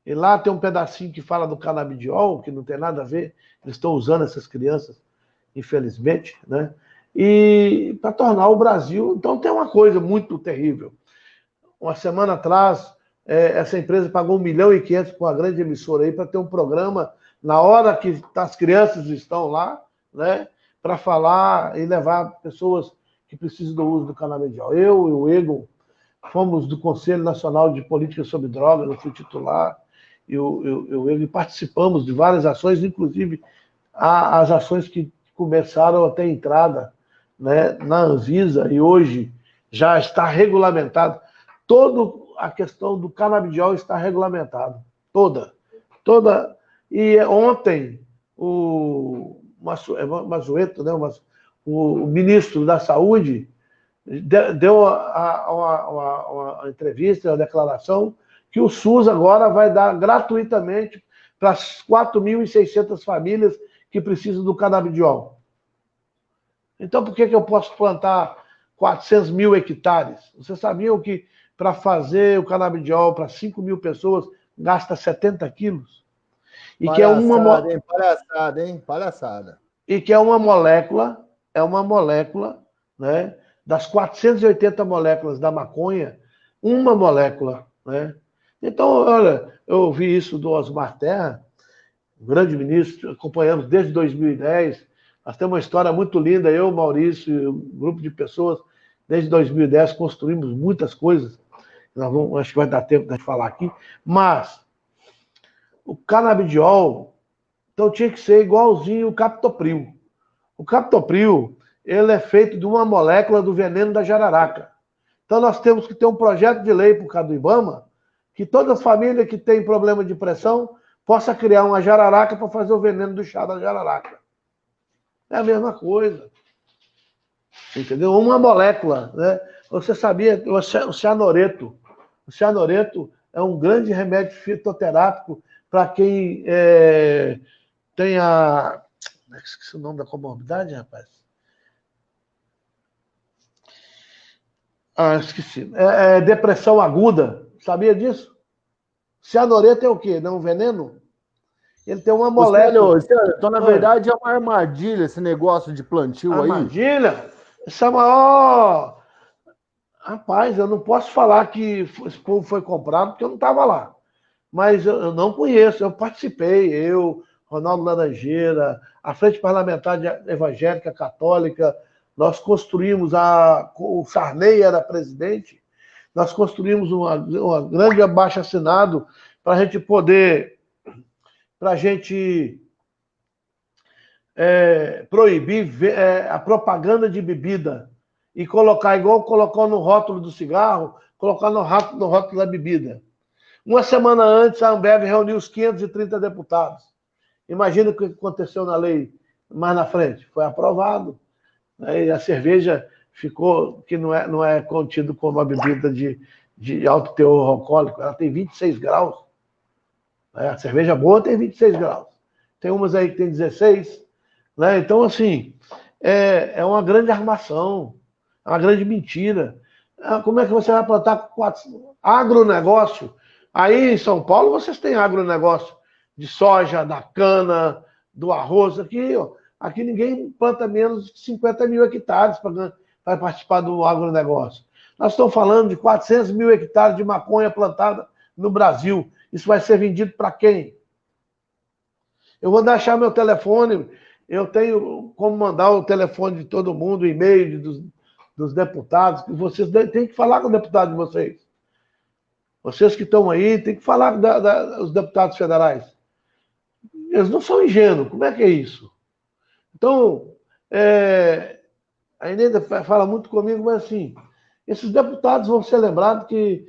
E lá tem um pedacinho que fala do canabidiol, que não tem nada a ver, eles estão usando essas crianças, infelizmente, né? E para tornar o Brasil... Então tem uma coisa muito terrível. Uma semana atrás, essa empresa pagou 1,5 milhão para uma grande emissora aí para ter um programa na hora que as crianças estão lá, né, para falar e levar pessoas que precisam do uso do canabidiol. Eu e o Egon fomos do Conselho Nacional de Política sobre Drogas, eu fui titular, e o Egon participamos de várias ações, inclusive as ações que começaram a ter entrada, né, na Anvisa, e hoje já está regulamentado. Toda a questão do canabidiol está regulamentado. Toda. E ontem, o Mazzueto, né, o ministro da Saúde, deu uma entrevista, uma declaração, que o SUS agora vai dar gratuitamente para as 4.600 famílias que precisam do canabidiol. Então, por que eu posso plantar 400 mil hectares? Vocês sabiam que para fazer o canabidiol para 5.000 pessoas gasta 70 quilos? E que é uma... Palhaçada. E que é uma molécula, né, das 480 moléculas da maconha, uma molécula, né? Então, olha, eu ouvi isso do Osmar Terra, um grande ministro, acompanhamos desde 2010, nós temos uma história muito linda, eu, Maurício, e um grupo de pessoas, desde 2010 construímos muitas coisas, acho que vai dar tempo de falar aqui, mas o canabidiol, então tinha que ser igualzinho o captopril. O captopril, ele é feito de uma molécula do veneno da jararaca. Então nós temos que ter um projeto de lei por causa do IBAMA, que toda família que tem problema de pressão possa criar uma jararaca para fazer o veneno do chá da jararaca. É a mesma coisa. Entendeu? Uma molécula, né? Você sabia que o cianureto é um grande remédio fitoterápico para quem tem a... Esqueci o nome da comorbidade, rapaz. Esqueci. Depressão aguda. Sabia disso? Cianureto é o quê? Não é um veneno? Ele tem uma molécula. Então, na verdade, é uma armadilha esse negócio de plantio aí. Armadilha? Essa é a maior... Rapaz, eu não posso falar que esse povo foi comprado porque eu não estava lá. Mas eu não conheço, eu participei, Ronaldo Laranjeira, a Frente Parlamentar Evangélica Católica, nós construímos, o Sarney era presidente, nós construímos uma grande abaixo-assinado para a gente poder, proibir a propaganda de bebida e colocar, igual colocou no rótulo do cigarro, colocar no rótulo da bebida. Uma semana antes, a Ambev reuniu os 530 deputados. Imagina o que aconteceu na lei mais na frente. Foi aprovado. E a cerveja ficou, que não é contido como uma bebida de alto teor alcoólico, ela tem 26 graus. A cerveja boa tem 26 graus. Tem umas aí que tem 16. Né? Então, assim, é uma grande armação, é uma grande mentira. Como é que você vai plantar agronegócio? Aí em São Paulo vocês têm agronegócio de soja, da cana, do arroz. Aqui ninguém planta menos de 50 mil hectares para participar do agronegócio. Nós estamos falando de 400 mil hectares de maconha plantada no Brasil. Isso vai ser vendido para quem? Eu vou deixar meu telefone, eu tenho como mandar o telefone de todo mundo, o e-mail dos deputados, que vocês têm que falar com o deputado de vocês. Vocês que estão aí, têm que falar com os deputados federais. Eles não são ingênuos, como é que é isso? Então, a Inês fala muito comigo, mas assim, esses deputados vão ser lembrados que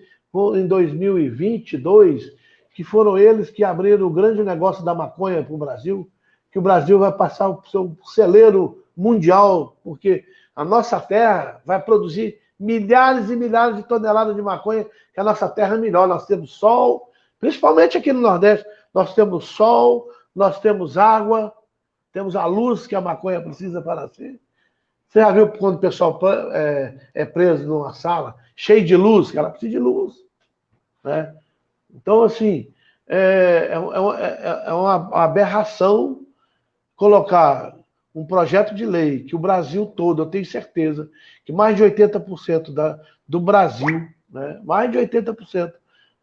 em 2022, que foram eles que abriram o grande negócio da maconha para o Brasil, que o Brasil vai passar o seu celeiro mundial, porque a nossa terra vai produzir milhares e milhares de toneladas de maconha, que a nossa terra é melhor. Nós temos sol, principalmente aqui no Nordeste, nós temos sol, nós temos água, temos a luz que a maconha precisa para nascer. Você já viu quando o pessoal é preso numa sala cheia de luz, que ela precisa de luz, né? Então, assim, é uma aberração colocar um projeto de lei que o Brasil todo, eu tenho certeza, que mais de 80% do Brasil, né, mais de 80%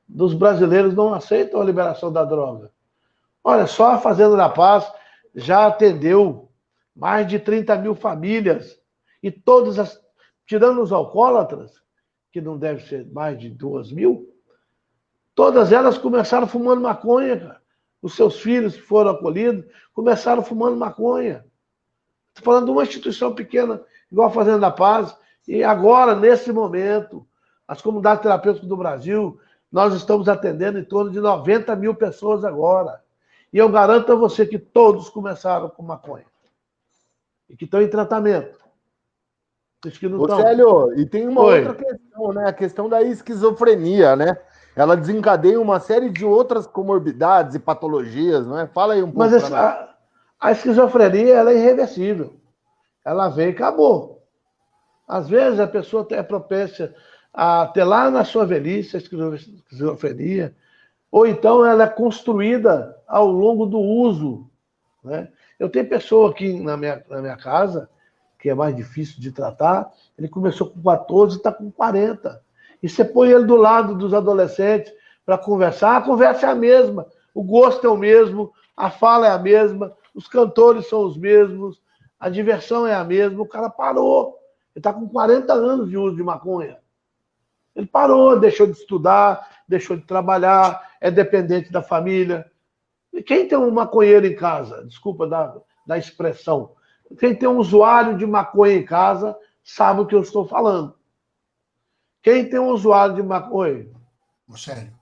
dos brasileiros não aceitam a liberação da droga. Olha, só a Fazenda da Paz já atendeu mais de 30 mil famílias, e todas tirando os alcoólatras, que não deve ser mais de 2 mil, todas elas começaram fumando maconha, cara. Os seus filhos que foram acolhidos começaram fumando maconha. Estou falando de uma instituição pequena, igual a Fazenda da Paz, e agora, nesse momento, as comunidades terapêuticas do Brasil, nós estamos atendendo em torno de 90 mil pessoas agora. E eu garanto a você que todos começaram com maconha. E que estão em tratamento. Os que não estão. Célio, e tem uma outra questão, né? A questão da esquizofrenia, né? Ela desencadeia uma série de outras comorbidades e patologias, não é? Fala aí um pouco. Mas a esquizofrenia, ela é irreversível. Ela vem e acabou. Às vezes a pessoa é propensa a ter lá na sua velhice a esquizofrenia, ou então ela é construída ao longo do uso, né? Eu tenho pessoa aqui na minha casa, que é mais difícil de tratar, ele começou com 14 e está com 40. E você põe ele do lado dos adolescentes para conversar, a conversa é a mesma, o gosto é o mesmo, a fala é a mesma, os cantores são os mesmos, a diversão é a mesma, o cara parou. Ele está com 40 anos de uso de maconha. Ele parou, deixou de estudar, deixou de trabalhar, é dependente da família. E quem tem um maconheiro em casa, desculpa da expressão, quem tem um usuário de maconha em casa sabe o que eu estou falando. Quem tem um usuário de maconha? Sério.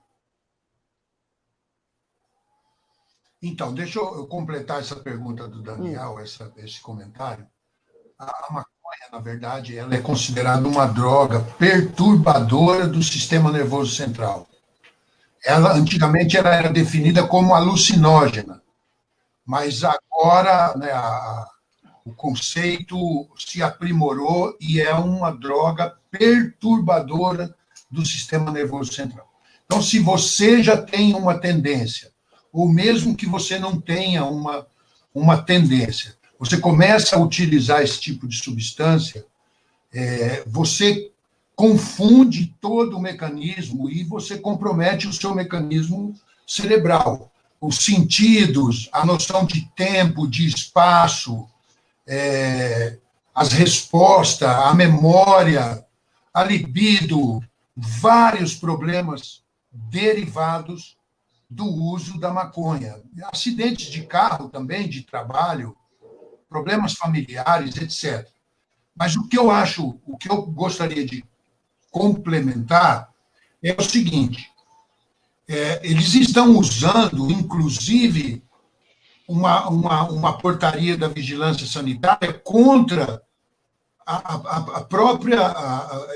Então, deixa eu completar essa pergunta do Daniel, esse comentário. A maconha, na verdade, ela é considerada uma droga perturbadora do sistema nervoso central. Antigamente, ela era definida como alucinógena, mas agora, né, o conceito se aprimorou e é uma droga perturbadora do sistema nervoso central. Então, se você já tem uma tendência, ou mesmo que você não tenha uma tendência, você começa a utilizar esse tipo de substância, você confunde todo o mecanismo e você compromete o seu mecanismo cerebral. Os sentidos, a noção de tempo, de espaço, as respostas, a memória, a libido, vários problemas derivados do uso da maconha. Acidentes de carro também, de trabalho, problemas familiares, etc. Mas o que eu gostaria de complementar é o seguinte, eles estão usando, inclusive, uma portaria da vigilância sanitária contra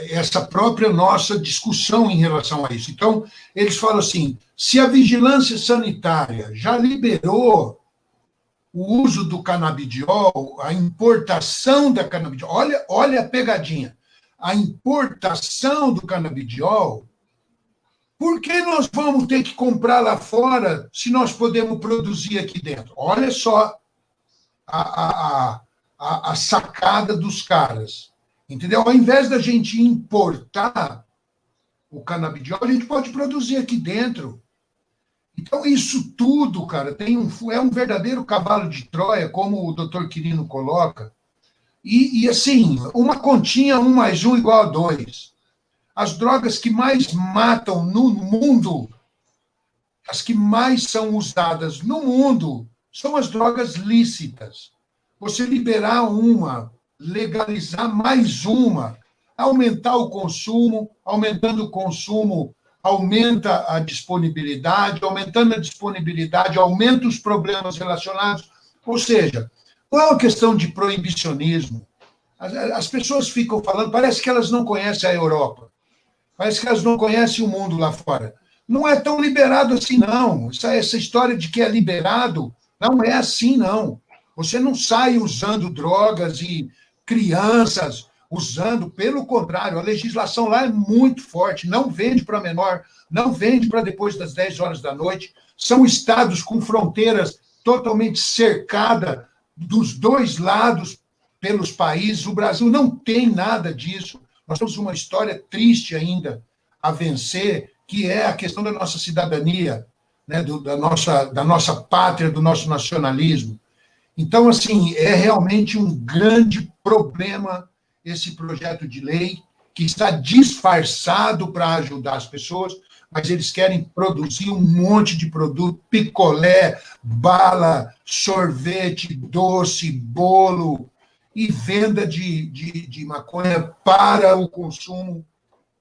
essa própria nossa discussão em relação a isso. Então, eles falam assim, se a vigilância sanitária já liberou o uso do canabidiol, a importação da canabidiol, olha a pegadinha, a importação do canabidiol, por que nós vamos ter que comprar lá fora se nós podemos produzir aqui dentro? Olha só a sacada dos caras. Entendeu? Ao invés da gente importar o canabidiol, a gente pode produzir aqui dentro. Então, isso tudo, cara, é um verdadeiro cavalo de Troia, como o doutor Quirino coloca. E assim, uma continha, 1 mais 1 igual a 2. As drogas que mais matam no mundo, as que mais são usadas no mundo, são as drogas lícitas. Você liberar uma, legalizar mais uma, aumentar o consumo, aumentando o consumo, aumenta a disponibilidade, aumentando a disponibilidade, aumenta os problemas relacionados. Ou seja, não é uma questão de proibicionismo. As pessoas ficam falando, parece que elas não conhecem a Europa, parece que elas não conhecem o mundo lá fora. Não é tão liberado assim, não. Essa história de que é liberado não é assim, não. Você não sai usando drogas e crianças usando, pelo contrário, a legislação lá é muito forte, não vende para menor, não vende para depois das 10 horas da noite. São estados com fronteiras totalmente cercadas dos dois lados pelos países. O Brasil não tem nada disso. Nós temos uma história triste ainda a vencer, que é a questão da nossa cidadania, né, da nossa pátria, do nosso nacionalismo. Então, assim, é realmente um grande problema esse projeto de lei, que está disfarçado para ajudar as pessoas, mas eles querem produzir um monte de produto, picolé, bala, sorvete, doce, bolo, e venda de maconha para o consumo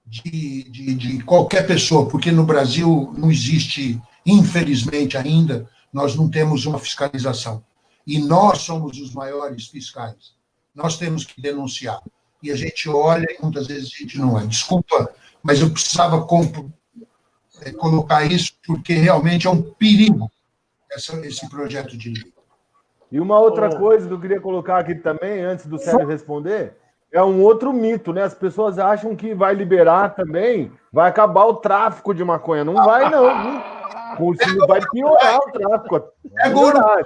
de qualquer pessoa, porque no Brasil não existe, infelizmente ainda, nós não temos uma fiscalização. E nós somos os maiores fiscais. Nós temos que denunciar. E a gente olha e muitas vezes a gente não é. Desculpa, mas eu precisava colocar isso, porque realmente é um perigo esse projeto de lei. E uma outra coisa que eu queria colocar aqui também, antes do Célio responder, é um outro mito, né? As pessoas acham que vai liberar também, vai acabar o tráfico de maconha. Não vai, não. Viu? Vai piorar o tráfico. Agora,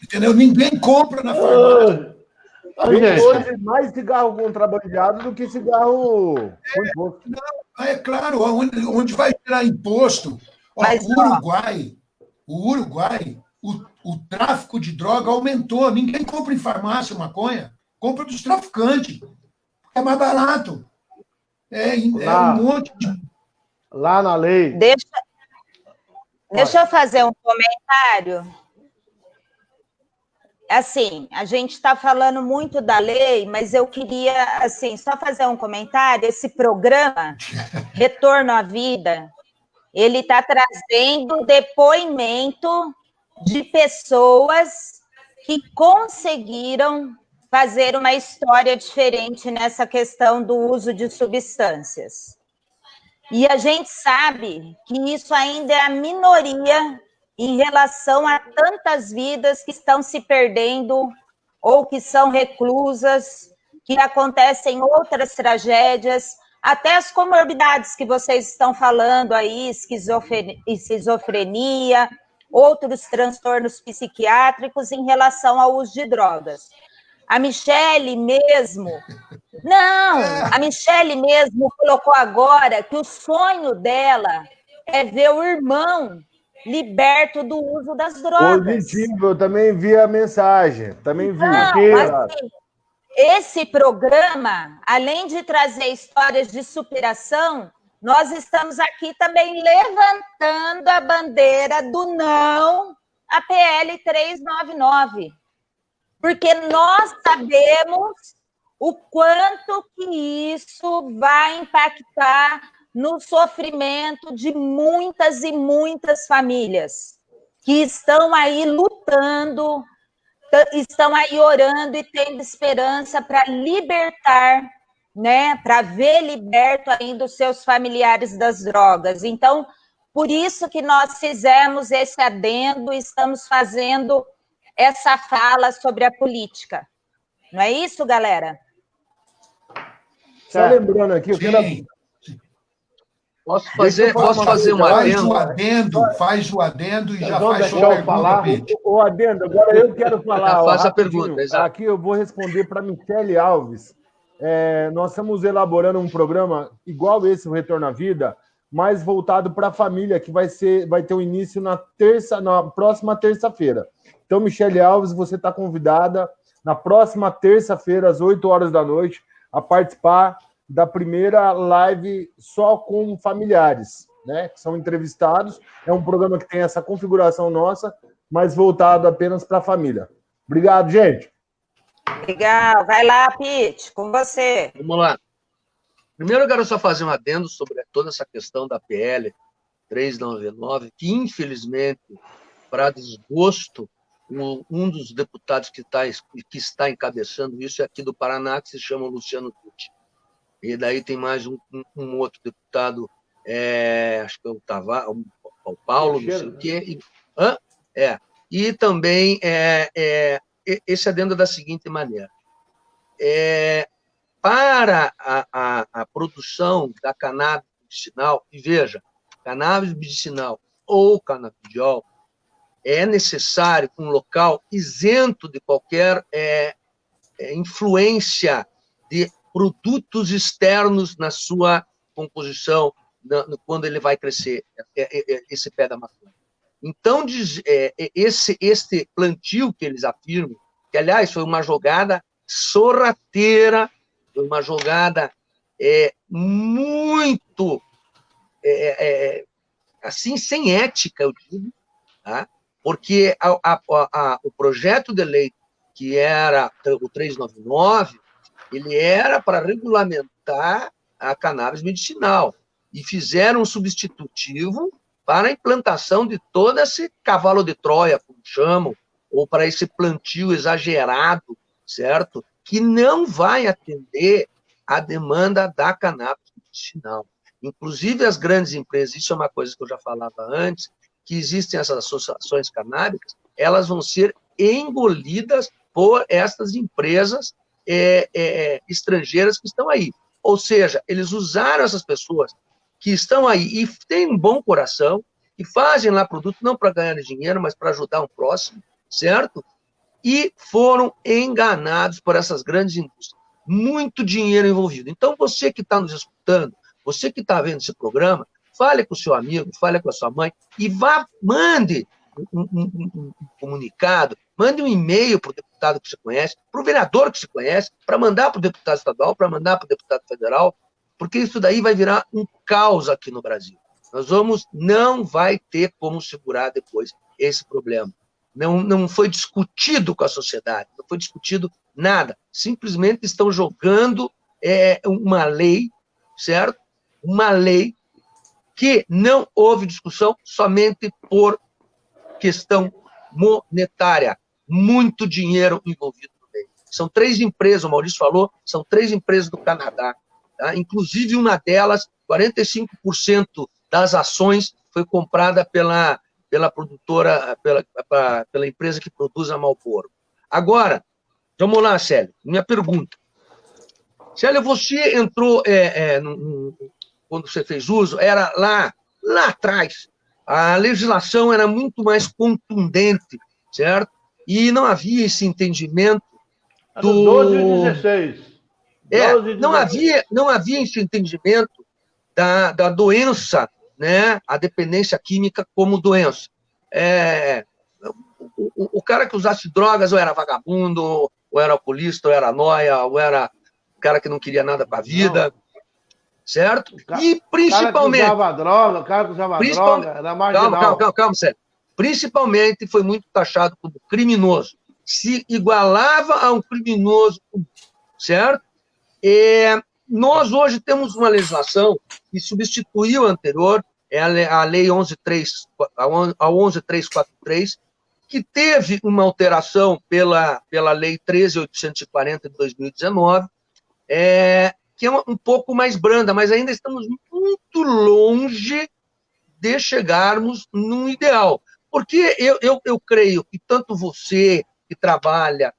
entendeu? Ninguém compra na farmácia. Tem hoje mais cigarro contrabandeado do que cigarro com imposto. Não, é claro, onde vai tirar imposto. Ó, o Uruguai, o tráfico de droga aumentou. Ninguém compra em farmácia maconha, compra dos traficantes. É mais barato. É um monte de... Lá na lei. Deixa eu fazer um comentário. Assim, a gente está falando muito da lei, mas eu queria, assim, só fazer um comentário. Esse programa, Retorno à Vida, ele está trazendo depoimento de pessoas que conseguiram fazer uma história diferente nessa questão do uso de substâncias. E a gente sabe que isso ainda é a minoria em relação a tantas vidas que estão se perdendo ou que são reclusas, que acontecem outras tragédias, até as comorbidades que vocês estão falando aí, esquizofrenia, outros transtornos psiquiátricos em relação ao uso de drogas. A Michele mesmo colocou agora que o sonho dela é ver o irmão liberto do uso das drogas. Positivo, eu também vi a mensagem. Também vi. Mas, assim, esse programa, além de trazer histórias de superação, nós estamos aqui também levantando a bandeira do não à PL 399. Porque nós sabemos o quanto que isso vai impactar no sofrimento de muitas e muitas famílias que estão aí lutando, estão aí orando e tendo esperança para libertar, né, para ver liberto ainda os seus familiares das drogas. Então, por isso que nós fizemos esse adendo, estamos fazendo essa fala sobre a política. Não é isso, galera? Só lembrando aqui, eu quero... Posso fazer um adendo? Faz o adendo e já faz sua pergunta, falar. O adendo, agora eu quero falar. Faça a pergunta, exato. Aqui eu vou responder para Michele Alves. nós estamos elaborando um programa igual esse, o Retorno à Vida, mais voltado para a família, que vai ter o início na próxima terça-feira. Então, Michele Alves, você está convidada na próxima terça-feira, às 8 horas da noite, a participar da primeira live só com familiares, né, que são entrevistados. É um programa que tem essa configuração nossa, mas voltado apenas para a família. Obrigado, gente. Legal. Vai lá, Pete, com você. Vamos lá. Primeiro, eu quero só fazer um adendo sobre toda essa questão da PL 399, que, infelizmente, para desgosto, um dos deputados que está encabeçando isso é aqui do Paraná, que se chama Luciano Tucci. E daí tem mais um outro deputado, acho que é o Paulo, não sei o quê. E também esse adendo é da seguinte maneira. Para a produção da cannabis medicinal, e veja, cannabis medicinal ou canabidiol, é necessário um local isento de qualquer influência de produtos externos na sua composição, quando ele vai crescer, esse pé da maconha. Então, este plantio que eles afirmam, que, aliás, foi uma jogada sorrateira, foi uma jogada muito, assim, sem ética, eu digo, tá? Porque o projeto de lei, que era o 399, ele era para regulamentar a cannabis medicinal, e fizeram um substitutivo para a implantação de todo esse cavalo de Troia, como chamam, ou para esse plantio exagerado, certo? Que não vai atender à demanda da cannabis medicinal. Inclusive, as grandes empresas, isso é uma coisa que eu já falava antes, que existem essas associações canábicas, elas vão ser engolidas por essas empresas estrangeiras que estão aí. Ou seja, eles usaram essas pessoas que estão aí e têm um bom coração, e fazem lá produto não para ganhar dinheiro, mas para ajudar um próximo, certo? E foram enganados por essas grandes indústrias. Muito dinheiro envolvido. Então, você que está nos escutando, você que está vendo esse programa, fale com o seu amigo, fale com a sua mãe, e mande um comunicado, mande um e-mail para o deputado que você conhece, para o vereador que você conhece, para mandar para o deputado estadual, para mandar para o deputado federal, porque isso daí vai virar um caos aqui no Brasil. Não vai ter como segurar depois esse problema. Não foi discutido com a sociedade, não foi discutido nada. Simplesmente estão jogando uma lei, certo? Uma lei que não houve discussão somente por questão monetária. Muito dinheiro envolvido no meio. São 3 empresas, o Maurício falou, são 3 empresas do Canadá. Tá? Inclusive, uma delas, 45% das ações foi comprada pela produtora, pela empresa que produz a Marlboro. Agora, vamos lá, Célio, minha pergunta. Célio, você entrou, quando você fez uso, era lá atrás, a legislação era muito mais contundente, certo? E não havia esse entendimento do... 12 e 16. Não havia esse entendimento da doença, né? A dependência química como doença. O cara que usasse drogas ou era vagabundo, ou era alcoolista, ou era nóia, ou era o cara que não queria nada para a vida, certo? E principalmente... O cara que usava droga era marginal. Calma, sério. Principalmente foi muito taxado como criminoso. Se igualava a um criminoso, certo? Nós hoje temos uma legislação que substituiu a anterior, a Lei 11.343, que teve uma alteração pela Lei 13.840 de 2019, que é um pouco mais branda, mas ainda estamos muito longe de chegarmos num ideal. Porque eu creio que tanto você, que trabalha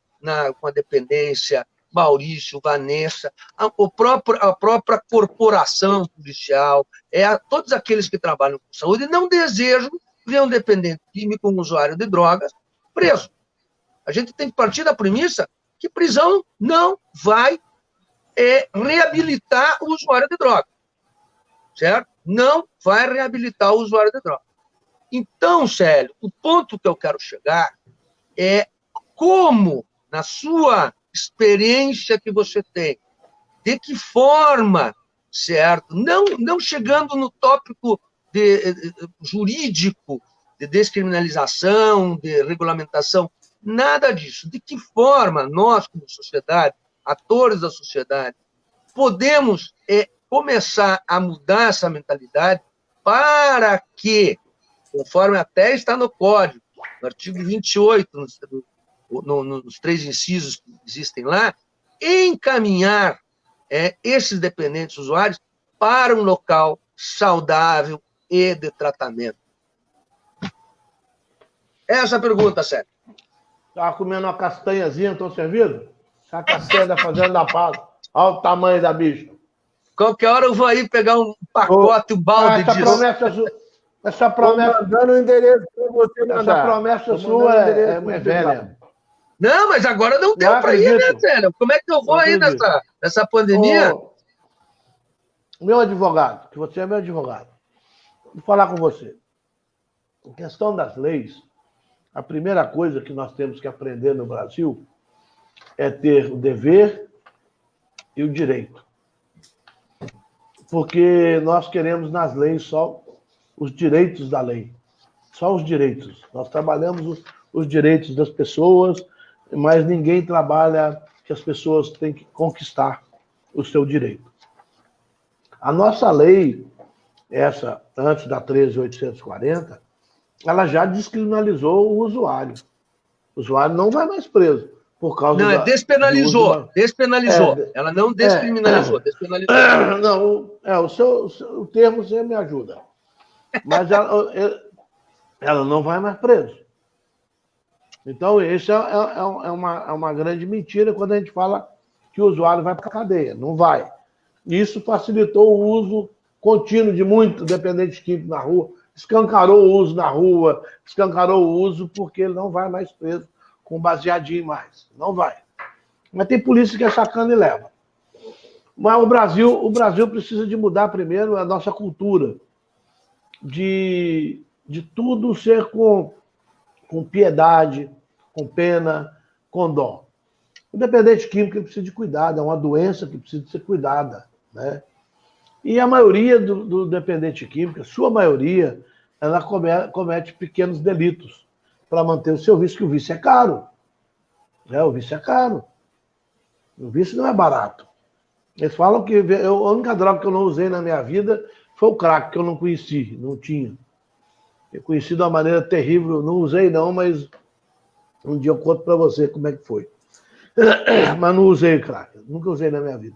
com a dependência, Maurício, Vanessa, a própria corporação policial, todos aqueles que trabalham com saúde, não desejam ver um dependente químico, um usuário de drogas, preso. A gente tem que partir da premissa que prisão não vai reabilitar o usuário de droga, certo? Não vai reabilitar o usuário de droga. Então, Célio, o ponto que eu quero chegar é como, na sua experiência que você tem, de que forma, certo? Não chegando no tópico jurídico, de descriminalização, de regulamentação, nada disso. De que forma nós, como sociedade, atores da sociedade, podemos começar a mudar essa mentalidade para que, conforme até está no Código, no artigo 28, nos 3 incisos que existem lá, encaminhar esses dependentes usuários para um local saudável e de tratamento. Essa é a pergunta, Sérgio. Estava comendo uma castanhazinha, estou servido? A castanha da Fazenda da Paz. Olha o tamanho da bicha. Qualquer hora eu vou aí pegar um pacote, um balde disso. Essa promessa... Estou mandando o endereço para você mandar. Essa promessa sua é velha. Não, mas agora não deu para ir, né, Sérgio? Como é que eu vou aí nessa pandemia? Meu advogado, que você é meu advogado, vou falar com você. Em questão das leis, a primeira coisa que nós temos que aprender no Brasil é ter o dever e o direito. Porque nós queremos nas leis só os direitos da lei. Só os direitos. Nós trabalhamos os direitos das pessoas, mas ninguém trabalha que as pessoas têm que conquistar o seu direito. A nossa lei, essa antes da 13.840, ela já descriminalizou o usuário. O usuário não vai mais preso por causa Não, despenalizou. Despenalizou. Ela não descriminalizou, despenalizou. Não, o termo você me ajuda. Mas ela não vai mais preso. Então, isso é uma grande mentira quando a gente fala que o usuário vai para a cadeia. Não vai. Isso facilitou o uso contínuo de muito dependente químico na rua, escancarou o uso na rua, escancarou o uso porque ele não vai mais preso com baseadinho mais. Não vai. Mas tem polícia que é sacana e leva. Mas o Brasil precisa de mudar primeiro a nossa cultura de tudo ser com piedade, com pena, com dó. O dependente químico precisa de cuidado, é uma doença que precisa de ser cuidada, né? E a maioria do dependente químico, a sua maioria, ela comete pequenos delitos para manter o seu vício, que o vício é caro. O vício é caro. O vício não é barato. Eles falam que a única droga que eu não usei na minha vida foi o crack, que eu não conheci, não tinha. Eu conheci de uma maneira terrível, não usei não, mas um dia eu conto para você como é que foi. Mas não usei crack, nunca usei na minha vida.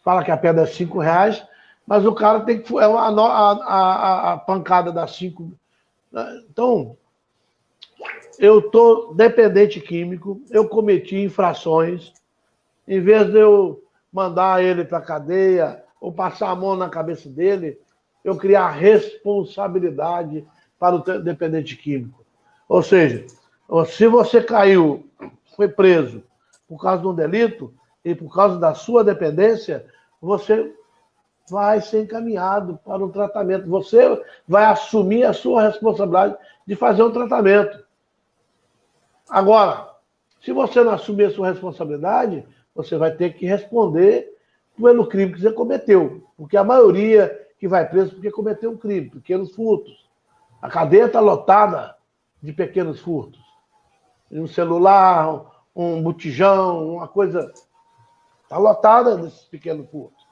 Fala que a pedra é R$5, mas o cara tem que... a pancada dá 5. Então, eu estou dependente químico, eu cometi infrações, em vez de eu mandar ele para a cadeia ou passar a mão na cabeça dele, eu criar responsabilidade para o dependente químico. Ou seja, se você caiu, foi preso por causa de um delito e por causa da sua dependência, você vai ser encaminhado para um tratamento. Você vai assumir a sua responsabilidade de fazer um tratamento. Agora, se você não assumir a sua responsabilidade, você vai ter que responder pelo crime que você cometeu. Porque a maioria que vai preso porque cometeu um crime, pequenos furtos. A cadeia está lotada de pequenos furtos. Um celular, um botijão, uma coisa... Está lotada desses pequenos furtos.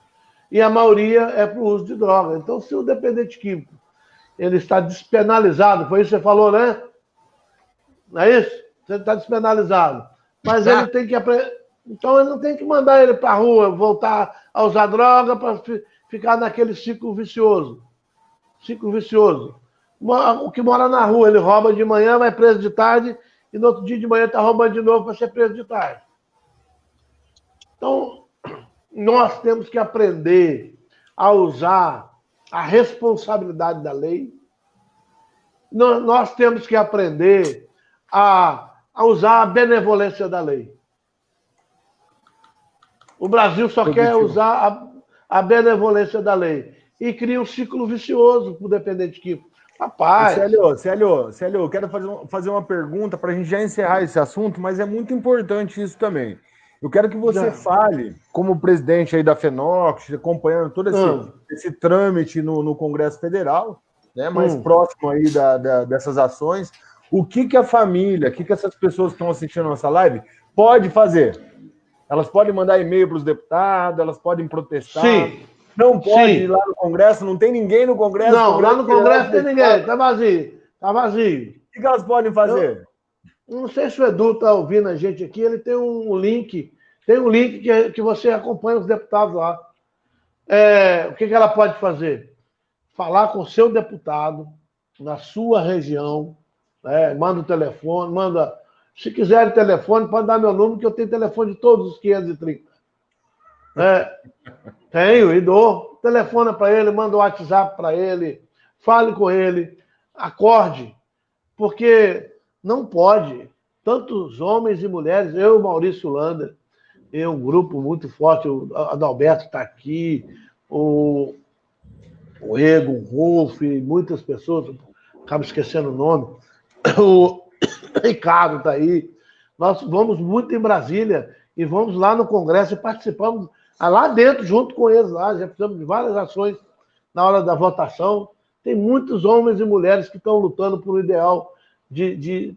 E a maioria é para o uso de droga. Então, se o dependente químico ele está despenalizado, foi isso que você falou, né? Não é isso? Ele está despenalizado. Mas ele tem que... Então, ele não tem que mandar ele para a rua, voltar a usar droga para ficar naquele ciclo vicioso. Ciclo vicioso. O que mora na rua, ele rouba de manhã, vai preso de tarde, e no outro dia de manhã está roubando de novo para ser preso de tarde. Então, nós temos que aprender a usar a responsabilidade da lei. Nós temos que aprender a usar a benevolência da lei. O Brasil só quer usar a benevolência da lei e cria um ciclo vicioso para o dependente químico. Rapaz... Célio, eu quero fazer uma pergunta para a gente já encerrar esse assunto, mas é muito importante isso também. Eu quero que você fale, como presidente aí da FENOX, acompanhando todo esse trâmite no Congresso Federal, né, mais próximo aí dessas ações, o que a família, o que essas pessoas que estão assistindo a nossa live pode fazer? Elas podem mandar e-mail para os deputados, elas podem protestar. Sim. Não pode ir lá no Congresso, não tem ninguém no Congresso. Não, lá no Congresso tem ninguém, tá vazio. Tá vazio. O que elas podem fazer? Eu não sei se o Edu está ouvindo a gente aqui, ele tem um link. Tem um link que você acompanha os deputados lá. O que ela pode fazer? Falar com o seu deputado na sua região, né? Manda o telefone, se quiser telefone, pode dar meu número, que eu tenho telefone de todos os 530. Tenho e dou. Telefona para ele, manda o WhatsApp para ele, fale com ele, acorde, porque não pode. Tantos homens e mulheres, eu, Maurício Lander, um grupo muito forte, o Adalberto está aqui, o Ego, o Rolf, muitas pessoas, acabo esquecendo o nome, o Ricardo está aí. Nós vamos muito em Brasília e vamos lá no Congresso e participamos lá dentro, junto com eles lá. Já fizemos de várias ações na hora da votação. Tem muitos homens e mulheres que estão lutando por um ideal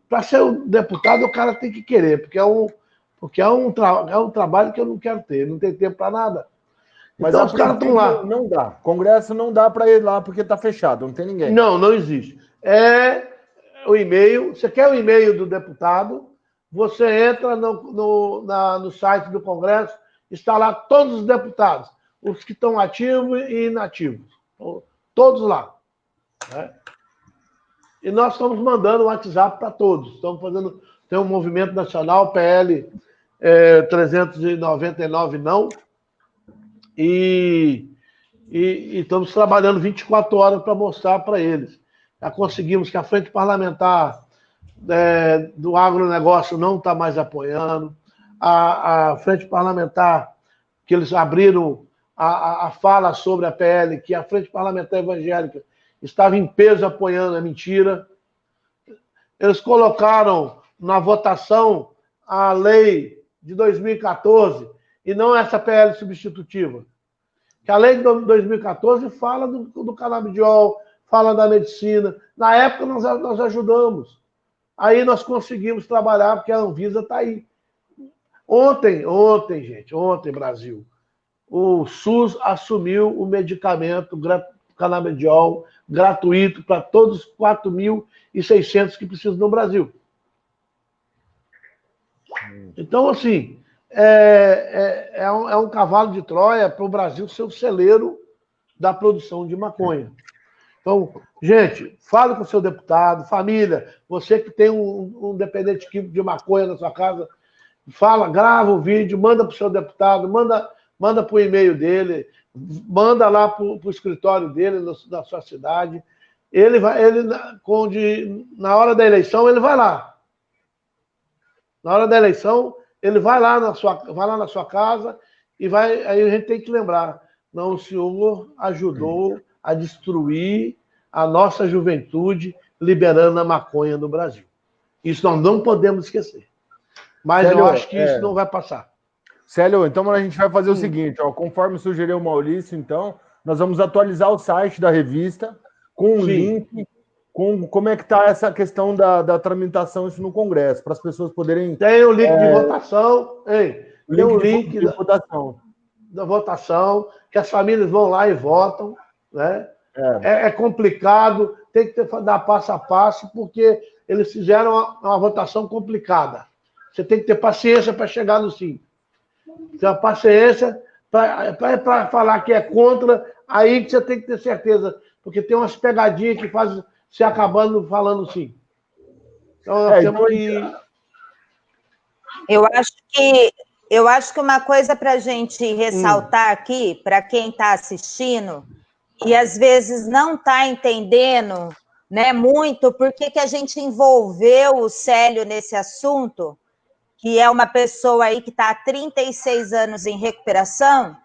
para ser um deputado, o cara tem que querer, porque é um trabalho que eu não quero ter, não tem tempo para nada. Mas então os caras estão lá. Não dá. Congresso não dá para ir lá porque está fechado, não tem ninguém. Não existe. O e-mail, você quer o e-mail do deputado, você entra no site do Congresso, está lá todos os deputados, os que estão ativos e inativos, todos lá. Né? E nós estamos mandando o WhatsApp para todos. Estamos fazendo, tem um movimento nacional, PL 399 não, e estamos trabalhando 24 horas para mostrar para eles. Já conseguimos que a Frente Parlamentar do agronegócio não está mais apoiando, a Frente Parlamentar, que eles abriram a fala sobre a PL, que a Frente Parlamentar Evangélica estava em peso apoiando, é mentira. Eles colocaram na votação a lei de 2014 e não essa PL substitutiva. Que a lei de 2014 fala do canabidiol, fala da medicina. Na época nós ajudamos. Aí nós conseguimos trabalhar, porque a Anvisa está aí. Ontem, Brasil, o SUS assumiu o medicamento canabidiol gratuito para todos os 4.600 que precisam no Brasil. Então, assim, é um cavalo de Troia para o Brasil ser o celeiro da produção de maconha. Então, gente, fale com o seu deputado, família, você que tem um dependente químico de maconha na sua casa, grava o vídeo, manda para o seu deputado, manda para o e-mail dele, manda lá para o escritório dele, na sua cidade. Na hora da eleição, ele vai lá. Na hora da eleição, ele vai lá na sua casa e aí a gente tem que lembrar, não, o senhor ajudou a destruir a nossa juventude liberando a maconha no Brasil. Isso nós não podemos esquecer. Mas Célio, eu acho que isso não vai passar. Célio, então a gente vai fazer o seguinte, conforme sugeriu o Maurício, então, nós vamos atualizar o site da revista com um link, com como é que está essa questão da tramitação isso no Congresso, para as pessoas poderem... Tem o link de votação, tem o link de votação. Da votação, que as famílias vão lá e votam, né? É complicado, tem que dar passo a passo, porque eles fizeram uma votação complicada. Você tem que ter paciência para chegar no sim. Tem uma paciência para falar que é contra, aí que você tem que ter certeza, porque tem umas pegadinhas que fazem você acabando falando sim. Então, nós temos que... Eu acho que uma coisa para a gente ressaltar aqui, para quem está assistindo, e às vezes não está entendendo, né, muito por que a gente envolveu o Célio nesse assunto, que é uma pessoa aí que está há 36 anos em recuperação,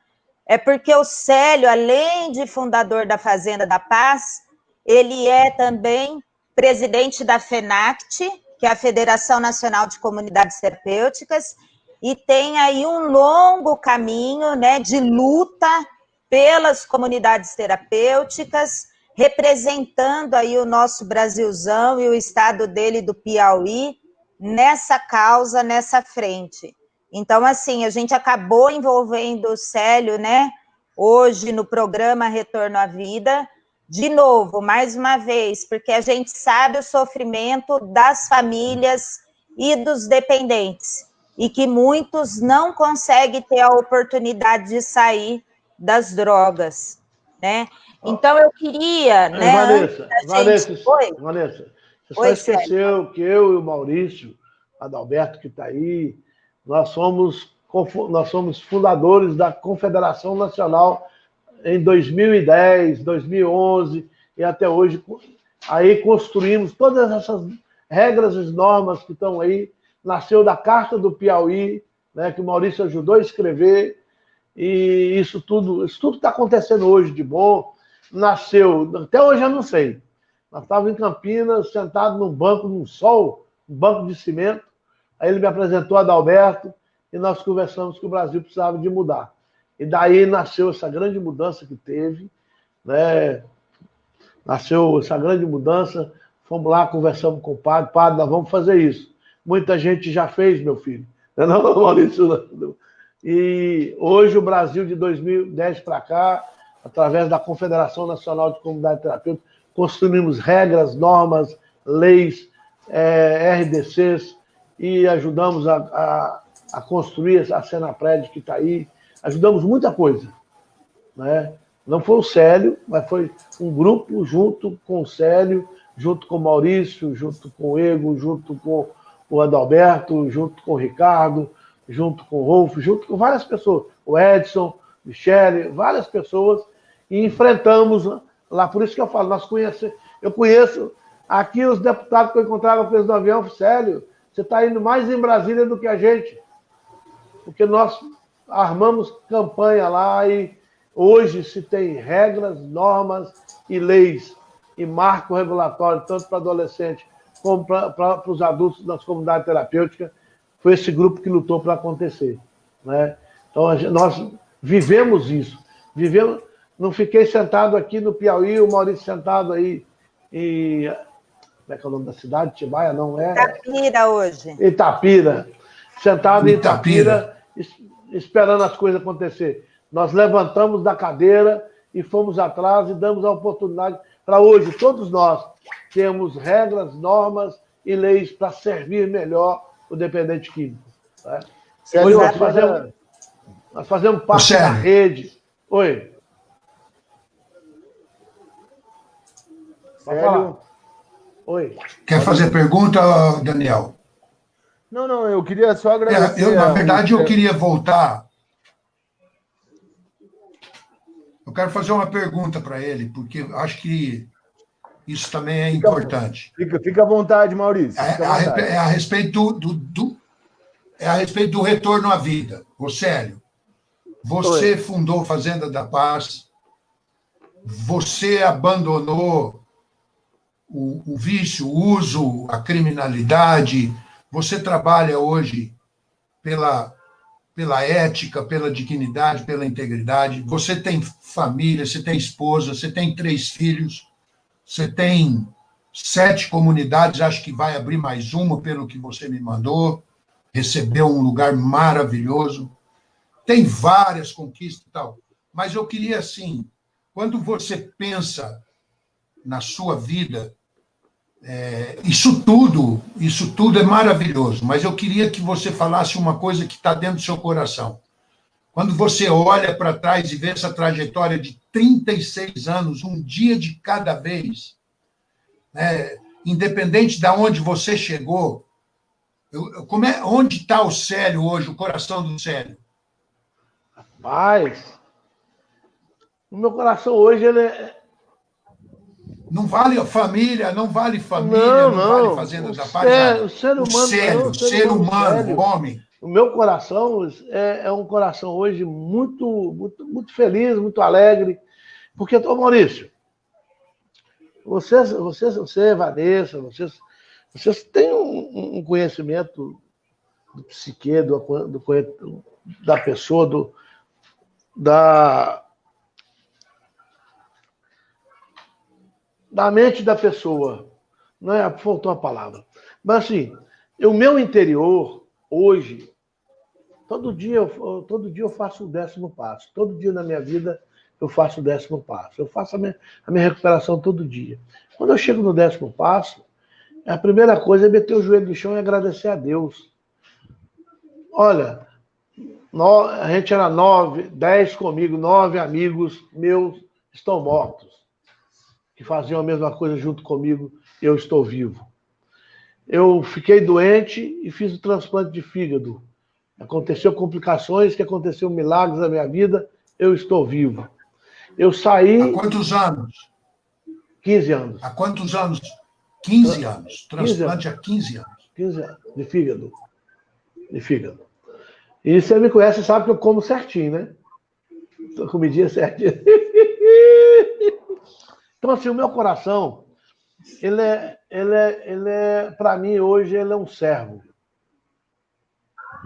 é porque o Célio, além de fundador da Fazenda da Paz, ele é também presidente da FENACT, que é a Federação Nacional de Comunidades Terapêuticas, e tem aí um longo caminho, né, de luta pelas comunidades terapêuticas, representando aí o nosso Brasilzão e o estado dele do Piauí nessa causa, nessa frente. Então, assim, a gente acabou envolvendo o Célio, né, hoje no programa Retorno à Vida, de novo, mais uma vez, porque a gente sabe o sofrimento das famílias e dos dependentes, e que muitos não conseguem ter a oportunidade de sair das drogas, né? Então, eu queria, né, Vanessa, você só Oi, esqueceu que eu e o Maurício, Adalberto, que está aí, nós somos fundadores da Confederação Nacional em 2010, 2011 e até hoje. Aí construímos todas essas regras e normas que estão aí. Nasceu da Carta do Piauí, né, que o Maurício ajudou a escrever, e isso tudo está acontecendo hoje de bom. Nasceu, até hoje eu não sei. Nós estávamos em Campinas, sentados num banco, num sol, um banco de cimento. Aí ele me apresentou a Adalberto e nós conversamos que o Brasil precisava de mudar. E daí nasceu essa grande mudança que teve, né? Nasceu essa grande mudança, fomos lá, conversamos com o padre, nós vamos fazer isso. Muita gente já fez, meu filho. Não, Maurício, não. E hoje o Brasil, de 2010 para cá, através da Confederação Nacional de Comunidade Terapêutica, construímos regras, normas, leis, RDCs, e ajudamos a construir a Senapred que está aí. Ajudamos muita coisa, né? Não foi o Célio, mas foi um grupo junto com o Célio, junto com o Maurício, junto com o Ego, junto com o Adalberto, junto com o Ricardo, junto com o Rolf, junto com várias pessoas, o Edson, Michele, várias pessoas, e enfrentamos lá. Por isso que eu falo, eu conheço aqui os deputados que eu encontrava presos no avião. Célio, você está indo mais em Brasília do que a gente, porque nós armamos campanha lá e hoje se tem regras, normas e leis e marco regulatório, tanto para adolescente como para os adultos das comunidades terapêuticas. Foi esse grupo que lutou para acontecer, né? Então, nós vivemos isso. Não fiquei sentado aqui no Piauí, o Maurício sentado aí em... Como é que é o nome da cidade? Tibaia, não é? Itapira hoje. Itapira. Sentado em Itapira, esperando as coisas acontecer. Nós levantamos da cadeira e fomos atrás e damos a oportunidade para hoje, todos nós temos regras, normas e leis para servir melhor o dependente químico. Né? Hoje nós fazemos parte da rede. Oi. Pode falar. Oi. Quer fazer pergunta, Daniel? Não, eu queria só agradecer. Na verdade, eu queria voltar. Eu quero fazer uma pergunta para ele, porque acho que isso também é importante. Fica à vontade, Maurício. É a respeito do retorno à vida. Ô, Célio, você fundou Fazenda da Paz, você abandonou o vício, o uso, a criminalidade, você trabalha hoje pela ética, pela dignidade, pela integridade, você tem família, você tem esposa, você tem 3 filhos, você tem 7 comunidades, acho que vai abrir mais uma, pelo que você me mandou, recebeu um lugar maravilhoso, tem várias conquistas e tal, mas eu queria, assim, quando você pensa na sua vida, isso tudo é maravilhoso, mas eu queria que você falasse uma coisa que está dentro do seu coração. Quando você olha para trás e vê essa trajetória de 36 anos, um dia de cada vez, independente de onde você chegou, onde está o Célio hoje, o coração do Célio? Rapaz, o meu coração hoje, Não vale família, não vale Não, vale fazenda da paz. O ser humano, o ser humano, o homem. O meu coração é um coração hoje muito, muito, muito feliz, muito alegre. Porque, ô Maurício, você, Vanessa, vocês têm um conhecimento do psique, da pessoa, da mente da pessoa. Não é? Faltou a palavra. Mas, assim, o meu interior, hoje, todo dia eu faço o 10º passo. Todo dia na minha vida eu faço o 10º passo. Eu faço a minha recuperação todo dia. Quando eu chego no 10º passo, a primeira coisa é meter o joelho no chão e agradecer a Deus. Olha, a gente era 10 comigo, 9 amigos meus estão mortos, que faziam a mesma coisa junto comigo, eu estou vivo. Eu fiquei doente e fiz o transplante de fígado. Aconteceu complicações, que aconteceu milagres na minha vida, eu estou vivo. Eu saí... Há quantos anos? 15 anos. Há quantos anos? 15 anos. Transplante 15 há 15 anos. 15 anos, de fígado. E você me conhece, sabe que eu como certinho, né? Tô comidinha certinho. Então, assim, o meu coração, ele é para mim, hoje, ele é um servo.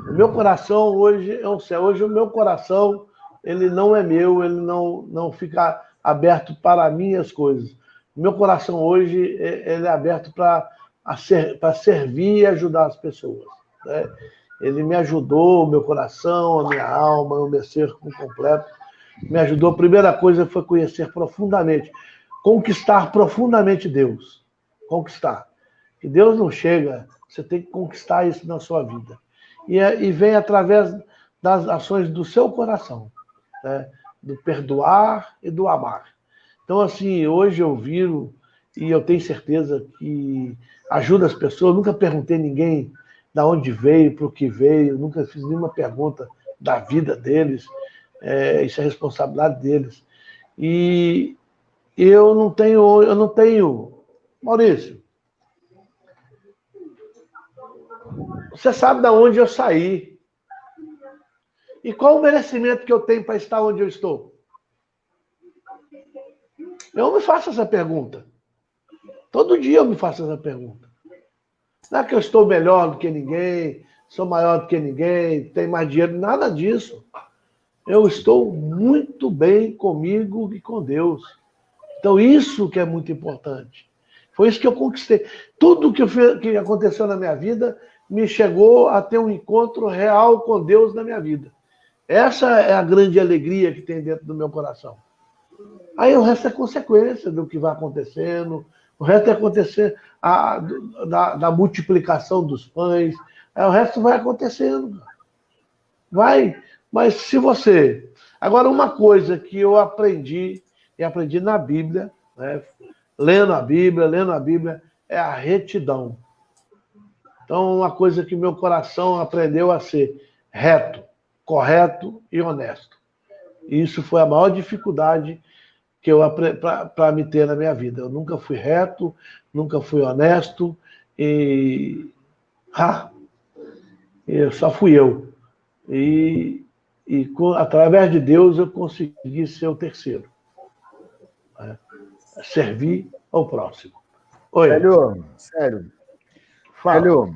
O meu coração hoje é um servo. Hoje, o meu coração, ele não é meu, ele não fica aberto para minhas coisas. O meu coração hoje, ele é aberto para servir e ajudar as pessoas, né? Ele me ajudou, o meu coração, a minha alma, o meu ser completo. Me ajudou. A primeira coisa foi conhecer profundamente, conquistar profundamente Deus. Conquistar. E Deus não chega, você tem que conquistar isso na sua vida. E vem através das ações do seu coração, né? Do perdoar e do amar. Então, assim, hoje eu viro e eu tenho certeza que ajuda as pessoas. Eu nunca perguntei a ninguém de onde veio, para o que veio, nunca fiz nenhuma pergunta da vida deles. Isso é responsabilidade deles. E eu não tenho... Maurício, você sabe de onde eu saí. E qual o merecimento que eu tenho para estar onde eu estou? Eu me faço essa pergunta. Todo dia eu me faço essa pergunta. Não é que eu estou melhor do que ninguém, sou maior do que ninguém, tenho mais dinheiro, nada disso. Eu estou muito bem comigo e com Deus. Então, isso que é muito importante. Foi isso que eu conquistei. Tudo que aconteceu na minha vida me chegou a ter um encontro real com Deus na minha vida. Essa é a grande alegria que tem dentro do meu coração. Aí o resto é consequência do que vai acontecendo, o resto é acontecer da multiplicação dos pães, aí o resto vai acontecendo. Vai, mas se você... Agora, uma coisa que eu aprendi, e aprendi na Bíblia, né? lendo a Bíblia, é a retidão. Então, uma coisa que meu coração aprendeu a ser reto, correto e honesto. E isso foi a maior dificuldade que eu para me ter na minha vida. Eu nunca fui reto, nunca fui honesto, só fui eu. E através de Deus eu consegui ser o terceiro. Né? Servir ao próximo. Oi. Sério. Fala.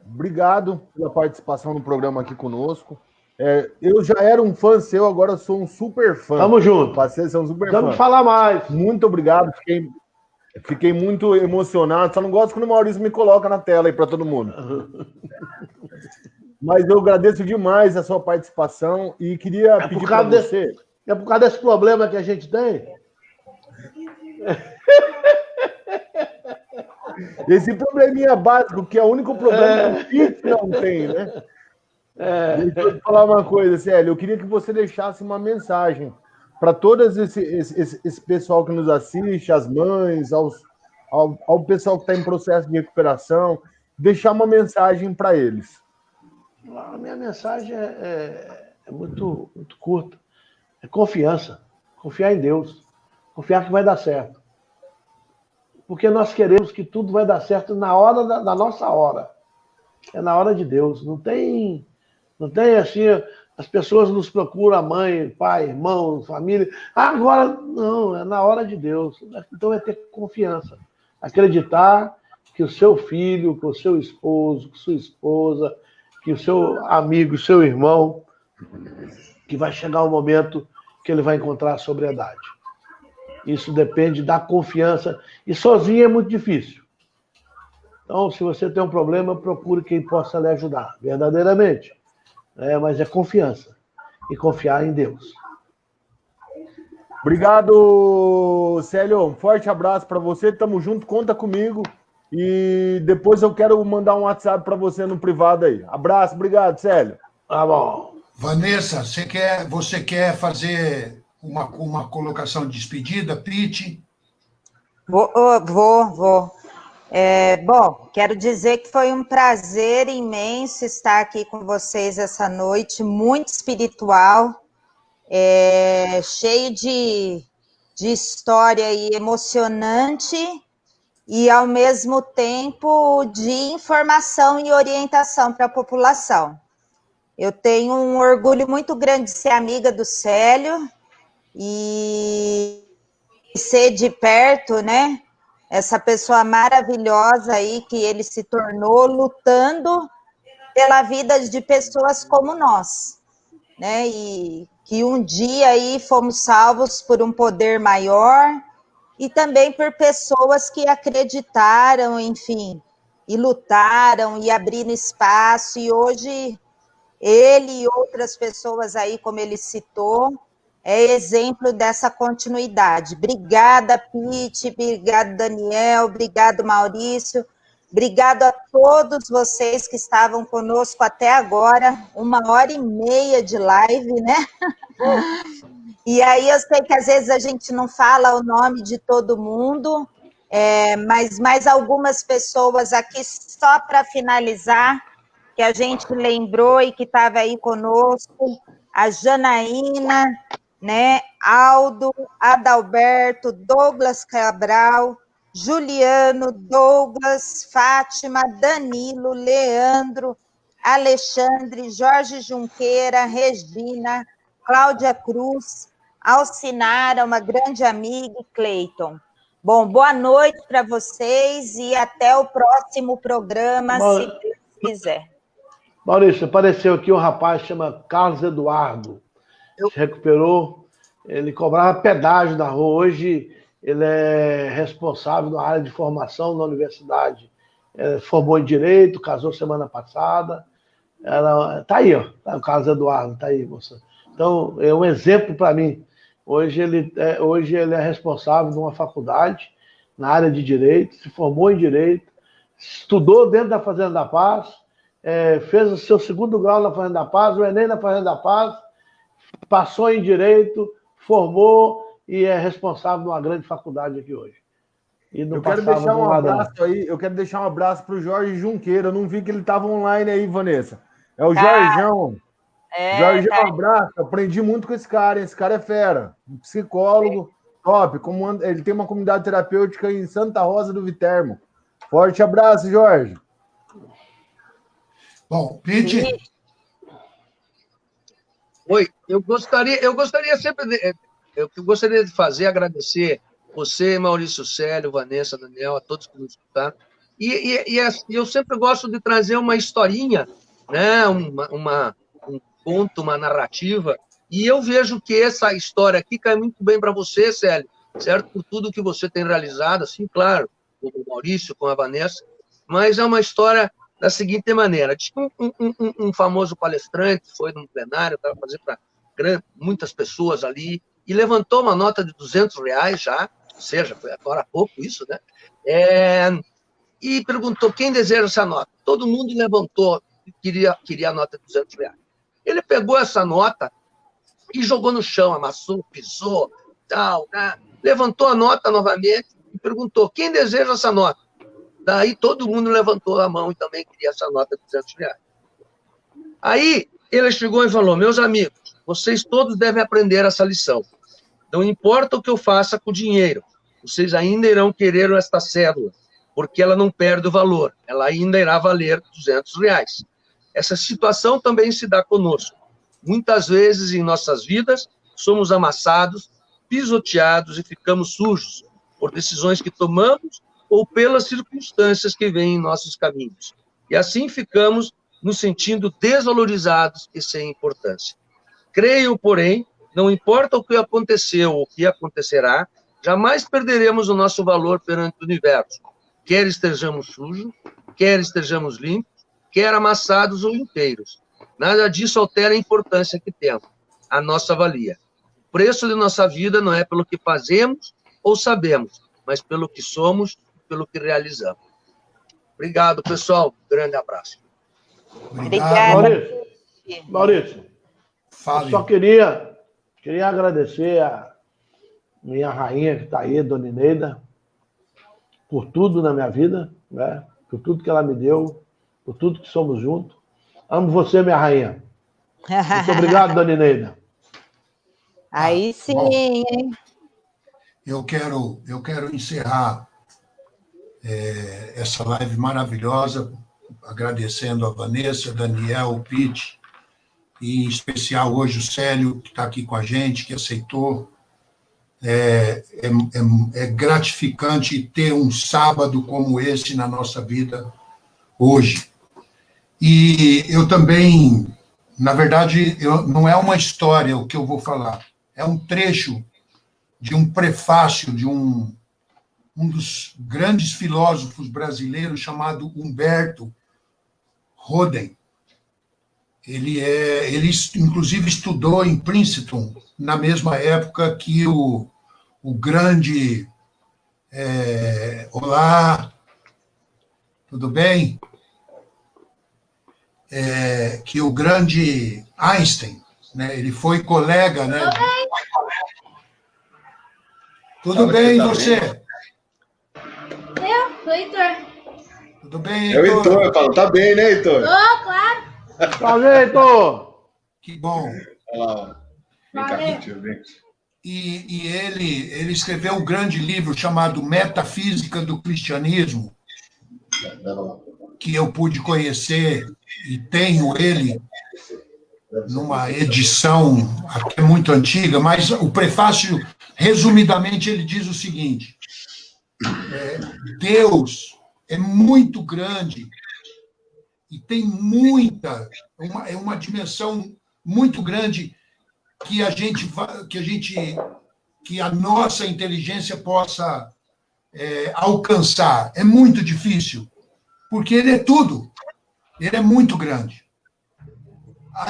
Obrigado pela participação no programa aqui conosco. Eu já era um fã seu, agora eu sou um super fã. Tamo junto. Passei a ser um super Vamos fã. falar mais. Muito obrigado. Fiquei muito emocionado. Só não gosto quando o Maurício me coloca na tela aí para todo mundo. Mas eu agradeço demais a sua participação e queria pedir para você... É por causa desse problema que a gente tem? Esse probleminha básico, que é o único problema que a gente não tem, né? Deixa eu falar uma coisa, Célio. Eu queria que você deixasse uma mensagem para todos esse pessoal que nos assiste, as mães, ao pessoal que está em processo de recuperação, deixar uma mensagem para eles. A minha mensagem é muito, muito curta. É confiança. Confiar em Deus. Confiar que vai dar certo. porque nós queremos que tudo vai dar certo na hora da nossa hora. É na hora de Deus. Não tem assim, as pessoas nos procuram, a mãe, pai, irmão, família. Agora, não, é na hora de Deus. Então é ter confiança. Acreditar que o seu filho, que o seu esposo, que sua esposa, que o seu amigo, o seu irmão, que vai chegar um momento que ele vai encontrar a sobriedade. Isso depende da confiança. E sozinho é muito difícil. Então, se você tem um problema, procure quem possa lhe ajudar, verdadeiramente. Mas é confiança. E confiar em Deus. Obrigado, Célio. Um forte abraço para você. Tamo junto, conta comigo. E depois eu quero mandar um WhatsApp para você no privado aí. Abraço, obrigado, Célio. Tá bom. Vanessa, você quer fazer uma colocação de despedida, Pete? Vou. Bom, quero dizer que foi um prazer imenso estar aqui com vocês essa noite, muito espiritual, cheio de história e emocionante, e ao mesmo tempo de informação e orientação para a população. Eu tenho um orgulho muito grande de ser amiga do Célio e ser de perto, né? Essa pessoa maravilhosa aí que ele se tornou lutando pela vida de pessoas como nós, né? E que um dia aí fomos salvos por um poder maior e também por pessoas que acreditaram, enfim, e lutaram e abriram espaço, e hoje ele e outras pessoas aí, como ele citou, é exemplo dessa continuidade. Obrigada, Pete, obrigado, Daniel, obrigado, Maurício, obrigado a todos vocês que estavam conosco até agora, 1h30 de live, né? E aí eu sei que às vezes a gente não fala o nome de todo mundo, mas mais algumas pessoas aqui, só para finalizar, que a gente lembrou e que estava aí conosco, a Janaína, né, Aldo, Adalberto, Douglas Cabral, Juliano, Douglas, Fátima, Danilo, Leandro, Alexandre, Jorge Junqueira, Regina, Cláudia Cruz, Alcinara, uma grande amiga, e Cleiton. Bom, boa noite para vocês e até o próximo programa, se Deus quiser. Maurício, apareceu aqui um rapaz que chama Carlos Eduardo. Se recuperou, ele cobrava pedágio na rua. Hoje ele é responsável na área de formação na universidade. Formou em Direito, casou semana passada. Tá aí, ó, tá, o Carlos Eduardo, tá aí, moça. Então, é um exemplo para mim. Hoje ele é responsável de uma faculdade na área de Direito, se formou em Direito, estudou dentro da Fazenda da Paz, fez o seu 2º grau na Fazenda da Paz, o Enem na Fazenda da Paz, passou em Direito, formou e é responsável de uma grande faculdade aqui hoje. E não eu quero deixar um abraço para o Jorge Junqueira. Eu não vi que ele estava online aí, Vanessa. É o Jorgeão. Jorge, um abraço. Aprendi muito com esse cara. Esse cara é fera. Um psicólogo top. Ele tem uma comunidade terapêutica em Santa Rosa do Viterbo. Forte abraço, Jorge. Bom, Pete. Oi, eu gostaria de fazer, agradecer você, Maurício, Célio, Vanessa, Daniel, a todos que nos escutaram. E eu sempre gosto de trazer uma historinha, né? um conto, uma narrativa, e eu vejo que essa história aqui cai muito bem para você, Célio, certo? Por tudo que você tem realizado, assim, claro, com o Maurício, com a Vanessa, mas é uma história da seguinte maneira: tinha um famoso palestrante, foi num plenário, estava fazendo para muitas pessoas ali, e levantou uma nota de R$200 já, ou seja, foi agora há pouco isso, né? E perguntou: quem deseja essa nota? Todo mundo levantou, queria a nota de R$200. Ele pegou essa nota e jogou no chão, amassou, pisou, tal, né? Levantou a nota novamente e perguntou: quem deseja essa nota? Daí todo mundo levantou a mão e também queria essa nota de R$200. Aí ele chegou e falou: meus amigos, vocês todos devem aprender essa lição. Não importa o que eu faça com o dinheiro, vocês ainda irão querer esta cédula, porque ela não perde o valor, ela ainda irá valer R$200. Essa situação também se dá conosco. Muitas vezes em nossas vidas, somos amassados, pisoteados e ficamos sujos por decisões que tomamos ou pelas circunstâncias que vêm em nossos caminhos. E assim ficamos nos sentindo desvalorizados e sem importância. Creio, porém, não importa o que aconteceu ou o que acontecerá, jamais perderemos o nosso valor perante o universo. Quer estejamos sujos, quer estejamos limpos, quer amassados ou inteiros. Nada disso altera a importância que temos, a nossa valia. O preço de nossa vida não é pelo que fazemos ou sabemos, mas pelo que somos e pelo que realizamos. Obrigado, pessoal. Grande abraço. Obrigada. Maurício, Fale. eu só queria agradecer a minha rainha que está aí, Dona Ineida, por tudo na minha vida, né? Por tudo que ela me deu, por tudo que somos juntos. Amo você, minha rainha. Muito obrigado, Dona Ineida. Aí sim, Bom, hein? eu quero encerrar essa live maravilhosa, agradecendo a Vanessa, Daniel, o Pete, e em especial hoje o Célio, que está aqui com a gente, que aceitou. É gratificante ter um sábado como esse na nossa vida hoje. E eu também, na verdade, não é uma história o que eu vou falar, é um trecho de um prefácio de um dos grandes filósofos brasileiros chamado Humberto Roden. Ele inclusive estudou em Princeton na mesma época que o grande olá, tudo bem? Que o grande Einstein, né? Ele foi colega, né? Tudo bem, você? Eu sou Heitor. Tudo bem, É o Heitor, eu falo, tá bem, né, Heitor? Tô, claro. Valeu, Heitor! Que bom. Olha lá, ó. Vem cá, Valeu. tio, vem. E ele escreveu um grande livro chamado Metafísica do Cristianismo, que eu pude conhecer e tenho ele numa edição até muito antiga, mas o prefácio, resumidamente, ele diz o seguinte: Deus é muito grande e tem uma dimensão muito grande que a nossa inteligência possa alcançar. É muito difícil, porque ele é tudo, ele é muito grande.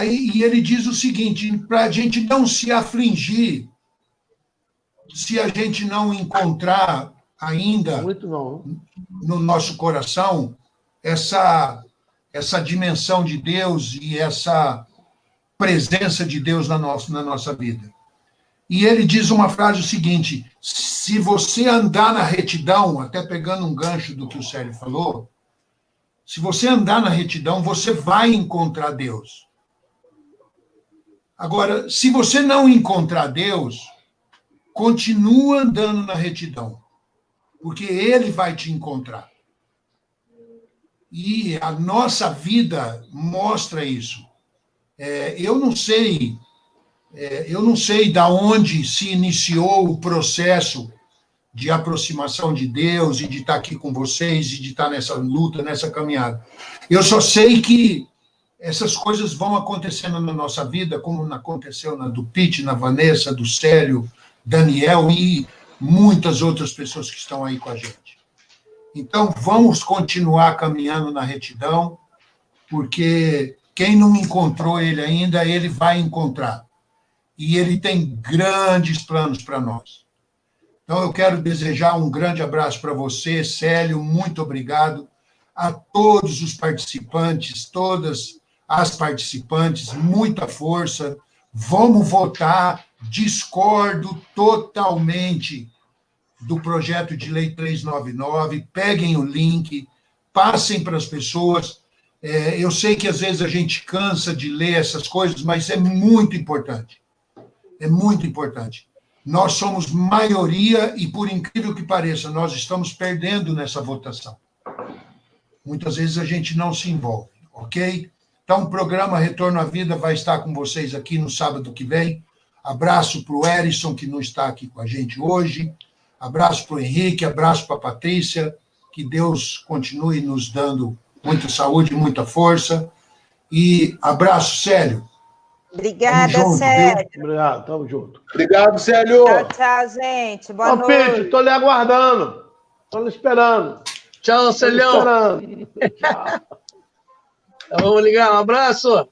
E ele diz o seguinte: para a gente não se afligir, se a gente não encontrar ainda Muito não. no nosso coração essa dimensão de Deus e essa presença de Deus na nossa vida. E ele diz uma frase o seguinte: se você andar na retidão, até pegando um gancho do que o Célio falou, se você andar na retidão, você vai encontrar Deus. Agora, se você não encontrar Deus, continua andando na retidão, porque Ele vai te encontrar. E a nossa vida mostra isso. Eu não sei da onde se iniciou o processo de aproximação de Deus e de estar aqui com vocês e de estar nessa luta, nessa caminhada. Eu só sei que essas coisas vão acontecendo na nossa vida, como aconteceu na do Pete, na Vanessa, do Célio, Daniel e muitas outras pessoas que estão aí com a gente. Então, vamos continuar caminhando na retidão, porque quem não encontrou ele ainda, ele vai encontrar. E ele tem grandes planos para nós. Então, eu quero desejar um grande abraço para você, Célio, muito obrigado. A todos os participantes, todas as participantes, muita força. Vamos votar. Discordo totalmente do projeto de lei 399. Peguem o link, passem para as pessoas. Eu sei que às vezes a gente cansa de ler essas coisas, mas é muito importante. É muito importante. nós somos maioria e, por incrível que pareça, nós estamos perdendo nessa votação. Muitas vezes a gente não se envolve, ok? Então, o programa Retorno à Vida vai estar com vocês aqui no sábado que vem. Abraço para o Erison, que não está aqui com a gente hoje. Abraço para o Henrique, abraço para a Patrícia. Que Deus continue nos dando muita saúde, muita força. E abraço, Célio. Obrigada, junto, Célio. Obrigado, tamo junto. Obrigado, Célio. Tchau, tchau, gente. Boa Ô, noite. Pete, tô lhe aguardando. Tô lhe esperando. Tchau, Tô lhe Celhão. esperando. Tchau. Vamos ligar, um abraço.